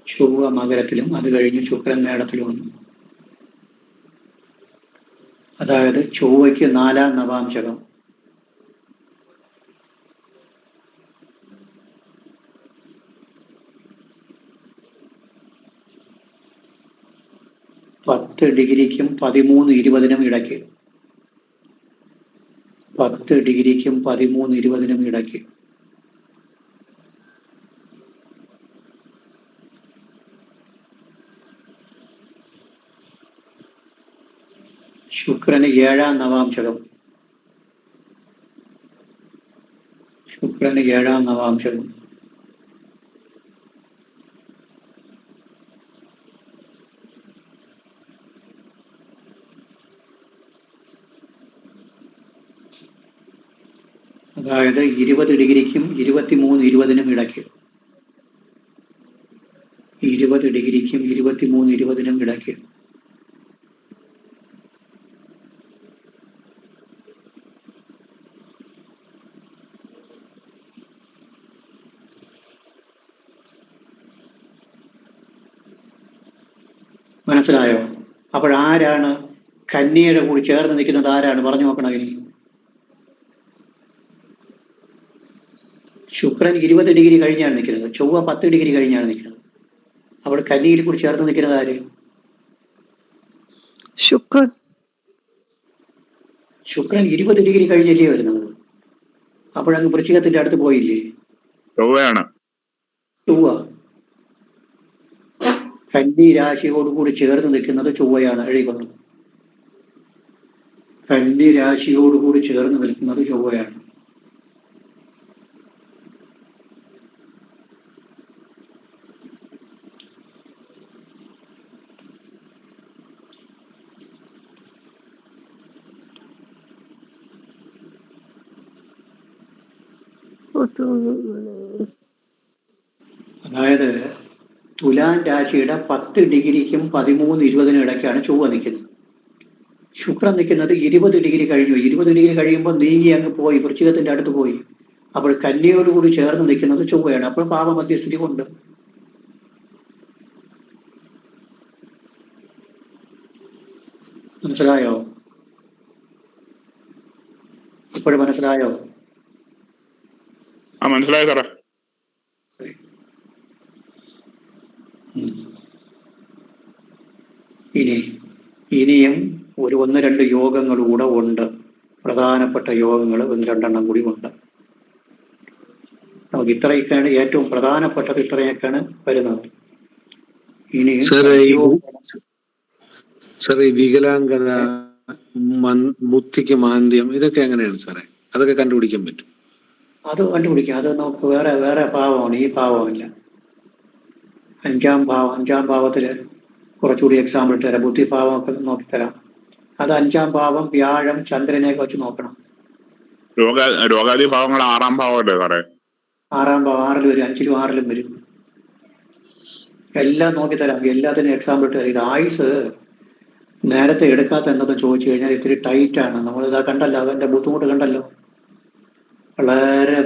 ചൊവ്വ മകരത്തിലും അത് കഴിഞ്ഞ് ശുക്രൻ മേടത്തിലുമാണ്. അതായത് ചൊവ്വയ്ക്ക് 4-ാം നവാംശകം. പത്ത് ഡിഗ്രിക്കും 13-20 ഇടയ്ക്ക്. 10 ഡിഗ്രിക്കും 13-20 ഇടയ്ക്ക്. ശുക്രന് 7-ാം നവാംശകം. ശുക്രന് 7-ാം നവാംശകം. അതായത് 20 ഡിഗ്രിക്കും 23-20 ഇടയ്ക്ക്. 20 ഡിഗ്രിക്കും 23-20 ഇടയ്ക്ക്. മനസ്സിലായോ? അപ്പോഴാരാണ് കന്യയുടെ കൂടി ചേർന്ന് നിൽക്കുന്നത്? ആരാണ് പറഞ്ഞു നോക്കണം ഇനി. ശുക്രൻ 20 ഡിഗ്രി കഴിഞ്ഞാണ് നിൽക്കുന്നത്, ചൊവ്വ 10 ഡിഗ്രി കഴിഞ്ഞാണ് നിൽക്കുന്നത്. അവിടെ കന്യയിൽ കൂടി ചേർന്ന് നിൽക്കുന്നത് ആര്? ശുക്രൻ. ശുക്രൻ 20 ഡിഗ്രി കഴിഞ്ഞല്ലേ വരുന്നത്. അപ്പോഴങ്ങ് വൃശ്ചികത്തിന്റെ അടുത്ത് പോയില്ലേ? ചൊവ്വയാണ്. ചൊവ്വ കന്നി രാശിയോടുകൂടി ചേർന്ന് നിൽക്കുന്നത് ചൊവ്വയാണ്. എഴുതിക്കൊണ്ടു. കന്നി രാശിയോടുകൂടി ചേർന്ന് നിൽക്കുന്നത് ചൊവ്വയാണ്. അതായത് തുലാം രാശിയുടെ 10 ഡിഗ്രിക്കും 13-20 ഇടയ്ക്കാണ് ചൊവ്വ നിൽക്കുന്നത്. ശുക്രൻ നിൽക്കുന്നത് 20 ഡിഗ്രി കഴിഞ്ഞു. 20 ഡിഗ്രി കഴിയുമ്പോൾ നീങ്ങി അങ്ങ് പോയി, വൃശ്ചികത്തിന്റെ അടുത്ത് പോയി. അപ്പോൾ കന്യയോടുകൂടി ചേർന്ന് നിൽക്കുന്നത് ചൊവ്വയാണ്. അപ്പോൾ പാപമധ്യസ്ഥിതി കൊണ്ട്. മനസ്സിലായോ? ഇപ്പോഴും മനസ്സിലായോ? മനസ്സിലായി സാറേ. ഇനിയും ഒരു 1-2 യോഗങ്ങൾ കൂടെ ഉണ്ട്. പ്രധാനപ്പെട്ട യോഗങ്ങൾ 1-2 കൂടി ഉണ്ട്. നമുക്ക് ഇത്രയൊക്കെയാണ് ഏറ്റവും പ്രധാനപ്പെട്ടത്. ഇത്രയൊക്കെയാണ് വരുന്നത്. ഇനി സാറേ ഈ വികലാംഗത, ബുദ്ധിക്ക് മാന്ദ്യം, ഇതൊക്കെ എങ്ങനെയാണ് സാറേ? അതൊക്കെ കണ്ടുപിടിക്കാൻ പറ്റും? അത് കണ്ടുപിടിക്കാം. അത് നമുക്ക് വേറെ ഭാവമാണ്, ഈ ഭാവമല്ല. 5-ാം ഭാവത്തില് കുറച്ചുകൂടി എക്സാമ്പിൾ തരാം. ബുദ്ധിഭാവമൊക്കെ നോക്കിത്തരാം. അത് 5-ാം ഭാവം വ്യാഴം ചന്ദ്രനെയൊക്കെ വെച്ച് നോക്കണം. രോഗാദി ഭാവങ്ങൾ 6-ാം ഭാവമല്ലേ സാറേ? 6-ാം ഭാവം 6-ൽ വരും, 5-ലും 6-ലും വരും. എല്ലാം നോക്കിത്തരാം. എല്ലാത്തിനും എക്സാമ്പിൾ തരാം. ഇത് ആയുസ് നേരത്തെ എടുക്കാത്ത എന്തെന്ന് ചോദിച്ചു കഴിഞ്ഞാൽ ഇത്തിരി ടൈറ്റാണ്. നമ്മളിതാ കണ്ടല്ലോ, അതിന്റെ ബുദ്ധിമുട്ട് കണ്ടല്ലോ. വളരെ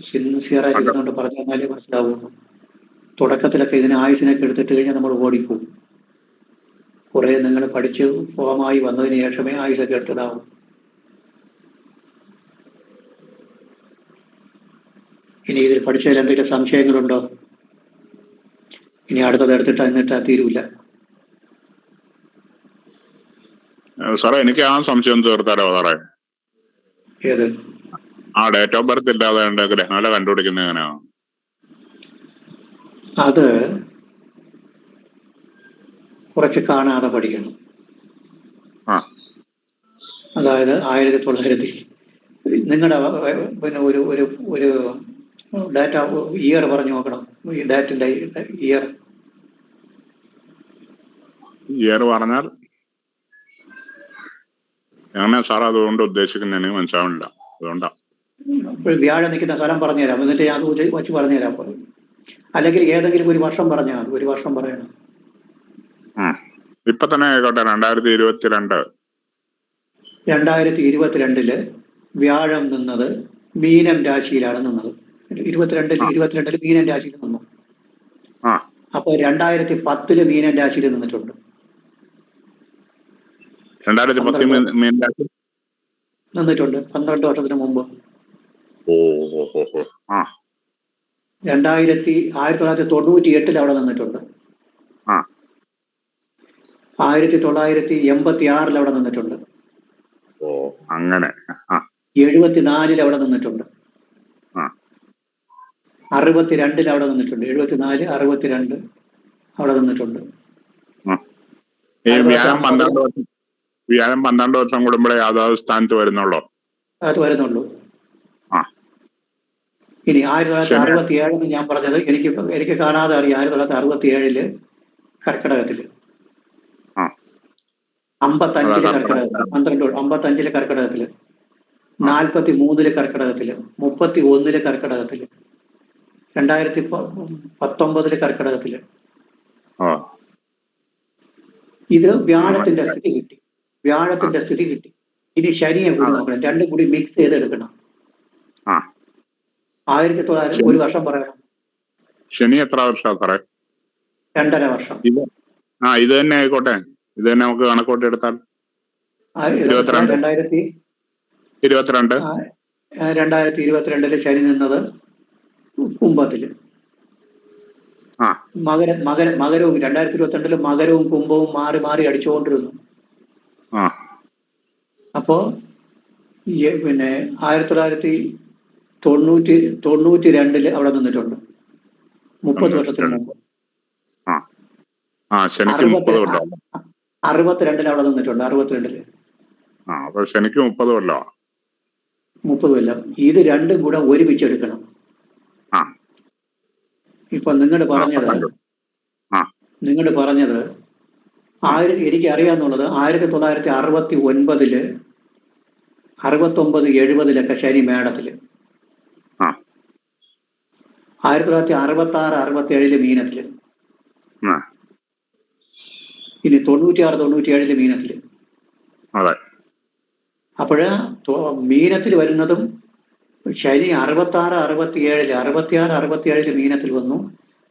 സിൻസിയറായിട്ട് ഇരുന്നുകൊണ്ട് പറഞ്ഞു തന്നാലേ മനസ്സിലാവുള്ളൂ. തുടക്കത്തിലൊക്കെ ഇതിന് ആയുസിനൊക്കെ എടുത്തിട്ട് കഴിഞ്ഞാൽ നമ്മൾ ഓടിപ്പോകും. കുറെ നിങ്ങൾ പഠിച്ച് ഫോമായി വന്നതിന് ശേഷമേ ആയുസൊക്കെ എടുത്തിടാവും. ഇനി ഇതിൽ പഠിച്ചതിൽ എന്തെങ്കിലും സംശയങ്ങളുണ്ടോ? ഇനി അടുത്തത് എടുത്തിട്ട് എന്നിട്ട് തീരൂല. സാറേ എനിക്ക് ആ സംശയം തീർത്താലോ സാറേ? ഏത്? ഡേറ്റ് ഓഫ് ബർത്ത് ഇല്ലാതെ ഗ്രഹങ്ങളെ കണ്ടുപിടിക്കുന്നത് എങ്ങനെയാ? അത് കുറച്ച് കാണാതെ പഠിക്കണം. അതായത് 1900 നിങ്ങളുടെ പിന്നെ ഒരു ഡാറ്റ ഇയർ പറഞ്ഞു നോക്കണം. ഈ ഡാറ്റിന്റെ ഇയർ പറഞ്ഞാൽ അങ്ങനെ സാർ അതുകൊണ്ട് ഉദ്ദേശിക്കുന്നതിന് മനസ്സിലാവില്ല. അതുകൊണ്ടാ വ്യാഴം നിൽക്കുന്ന സ്ഥലം പറഞ്ഞുതരാം. എന്നിട്ട് ഞാൻ വച്ച് പറഞ്ഞുതരാം. അല്ലെങ്കിൽ ഏതെങ്കിലും ഒരു വർഷം പറഞ്ഞാൽ മതി. ഒരു വർഷം പറയണം. ഇപ്പൊ തന്നെ ആയിക്കോട്ടെ. 2022 വ്യാഴം നിന്നത് മീനം രാശിയിലാണ് നിന്നത്. 22 മീനം രാശിയിൽ നിന്നു. അപ്പൊ 2010 മീനം രാശിയിൽ നിന്നിട്ടുണ്ട്. 2010 നിന്നിട്ടുണ്ട് 12 വർഷത്തിന് മുമ്പ്. 1998 അവിടെ നിന്നിട്ടുണ്ട്. 1986 അവിടെ നിന്നിട്ടുണ്ട്. അങ്ങനെ 74 അവിടെ നിന്നിട്ടുണ്ട്. 62 അവിടെ നിന്നിട്ടുണ്ട്. 74, 62 അവിടെ നിന്നിട്ടുണ്ട്. വ്യാഴം 12 വർഷം കൂടുമ്പോഴേ യാതൊരു സ്ഥാനത്ത് വരുന്നുള്ളൂ. അത് വരുന്നുള്ളൂ. ഇനി 1967 ഞാൻ പറഞ്ഞത് എനിക്ക് കാണാതെ അറിയാം. 1967 കർക്കിടകത്തില് 55 കർക്കിടകത്തില് 55 കർക്കിടകത്തില് 43 കർക്കിടകത്തില് 31 കർക്കിടകത്തില് 2019 കർക്കിടകത്തില്. ഇത് വ്യാഴത്തിന്റെ സ്ഥിതി കിട്ടി. ഇനി ശനിയെ കൂടി നോക്കണം. രണ്ടും കൂടി മിക്സ് ചെയ്തെടുക്കണം. 1900 ഒരു വർഷം പറയണം. ശനി എത്ര വർഷം സാറേ? 2.5 വർഷം. ഇത് തന്നെ ആയിക്കോട്ടെ. ഇത് തന്നെ നമുക്ക് കണക്കോട്ട് എടുത്താൽ. 22. 2022 ശനി നിന്നത് കുംഭത്തില്. ആ മകരവും 2022 മകരവും കുംഭവും മാറി മാറി അടിച്ചുകൊണ്ടിരുന്നു. ആ അപ്പോ പിന്നെ 1992 അവിടെ നിന്നിട്ടുണ്ട്, 30 വർഷത്തിന് മുമ്പ്. ശനിക്ക് 30 കൊല്ലം. 62 അവിടെ നിന്നിട്ടുണ്ട്, 62. അപ്പൊ ശനിക്ക് 30 കൊല്ലം. 30 കൊല്ലം. ഇത് രണ്ടും കൂടെ ഒരുമിച്ചെടുക്കണം. ഇപ്പൊ നിങ്ങൾ പറഞ്ഞത് എനിക്ക് അറിയാന്നുള്ളത് 1969 69 70 ശനി മേടത്തില്, 1966 67 മീനത്തില്, ഇനി 96 97 മീനത്തില്. അപ്പോഴ് മീനത്തിൽ വരുന്നതും ശനി 66 67 മീനത്തിൽ വന്നു,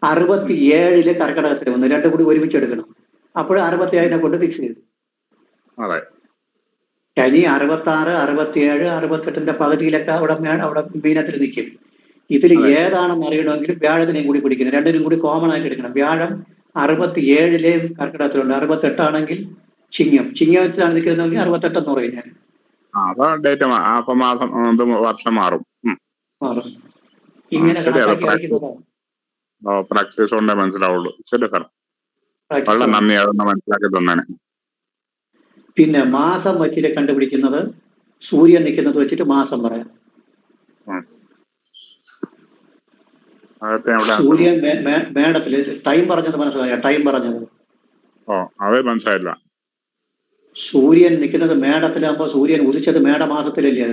67 കർക്കിടകത്തിൽ വന്നു. രണ്ടും കൂടി ഒരുമിച്ചെടുക്കണം. അപ്പോൾ 67 കൊണ്ട് ഫിക്സ് ചെയ്തു. ശനി 66 67 68 പകുതിയിലൊക്കെ അവിടെ മീനത്തിൽ നിൽക്കും. ഇതിൽ ഏതാണെന്ന് അറിയണമെങ്കിൽ വ്യാഴത്തിനെയും കൂടി പിടിക്കണം. രണ്ടിനും കൂടി കോമൺ ആയിട്ട് എടുക്കണം. വ്യാഴം 67 കർക്കിടകത്തിലുണ്ട്, 68 ആണെങ്കിൽ ചിങ്ങത്തിലാണ് നിൽക്കുന്നതെങ്കിൽ 68 എന്ന് പറയും ഞാൻ. അപ്പൊ മാസം വർഷം മാറും. ഇങ്ങനെ പ്രാക്ടീസ് കൊണ്ടേ മനസ്സിലാവുള്ളൂ. ശരി സാർ, വളരെ നന്ദി അതൊന്ന് മനസ്സിലാക്കി തന്നെ. പിന്നെ മാസം വെച്ചിട്ട് കണ്ടുപിടിക്കുന്നത് സൂര്യൻ നിൽക്കുന്നത് വെച്ചിട്ട് മാസം പറയാം. സൂര്യൻ മേടത്തില് ടൈം പറഞ്ഞത് മനസ്സിലായോ? ടൈം പറഞ്ഞത് മനസ്സിലായില്ല. സൂര്യൻ നിൽക്കുന്നത് മേടത്തിലാകുമ്പോൾ സൂര്യൻ ഉദിച്ചത് മേടമാസത്തിലല്ലേ?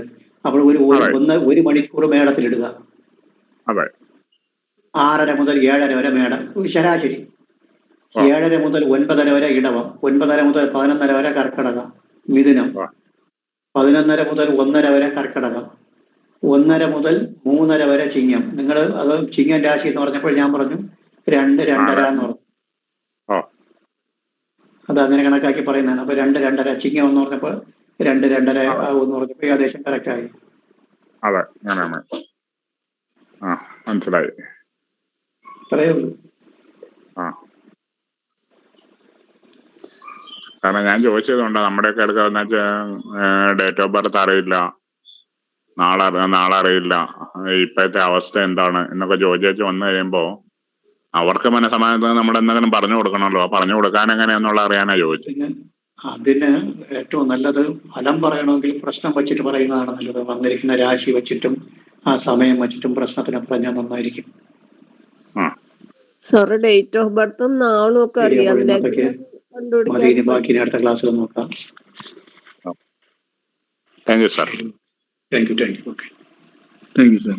അപ്പോൾ ഒരു മണിക്കൂർ മേടത്തിലിടുക. 6:30 മുതൽ 7:30 വരെ മേടം ശരാശരി. 7:30 മുതൽ 9:30 വരെ ഇടവം, 9:30 മുതൽ 11:30 വരെ കർക്കിടകം മിഥുനം, 11:30 മുതൽ 1:30 വരെ കർക്കിടകം, 1:30 മുതൽ 3:30 വരെ ചിങ്ങം. നിങ്ങൾ അത് ചിങ്ങം രാശി എന്ന് പറഞ്ഞപ്പോൾ ഞാൻ പറഞ്ഞു 2 2:30 എന്ന് പറഞ്ഞു. അത് അങ്ങനെ കണക്കാക്കി പറയുന്നതാണ്. അപ്പൊ 2 2:30 ചിങ്ങം എന്ന് പറഞ്ഞപ്പോൾ 2 2:30 എന്ന് പറഞ്ഞപ്പോൾ ഏകദേശം കറക്റ്റായി. മനസ്സിലായി. അത്രയേ ഉള്ളൂ. കാരണം ഞാൻ ചോദിച്ചതുകൊണ്ട് നമ്മുടെയൊക്കെ എടുക്കാന്ന് വെച്ചാൽ ഡേറ്റ് ഓഫ് ബർത്ത് അറിയില്ല, നാളെ അറിയില്ല, ഇപ്പോഴത്തെ അവസ്ഥ എന്താണ് എന്നൊക്കെ ചോദിച്ചു വന്നു കഴിയുമ്പോ അവർക്ക് മനസ്സമാനത്തിന് നമ്മൾ എന്തെങ്കിലും പറഞ്ഞു കൊടുക്കണമല്ലോ. പറഞ്ഞു കൊടുക്കാൻ എങ്ങനെയാന്നുള്ള അറിയാനാ ചോദിച്ചത്. അതിന് ഏറ്റവും നല്ലത് ഫലം പറയണമെങ്കിൽ പ്രശ്നം വെച്ചിട്ട് പറയുന്നതാണ് നല്ലത്. വന്നിരിക്കുന്ന രാശി വെച്ചിട്ടും ആ സമയം വെച്ചിട്ടും പ്രശ്നത്തിന് പറഞ്ഞാൽ നന്നായിരിക്കും. സാറ് ഡേറ്റ് ഓഫ് ബർത്തും നാളും ഒക്കെ അറിയാം. ബാക്കി അടുത്ത ക്ലാസ്സിൽ നോക്കാം. Thank you sir. Thank you. Thank you sir.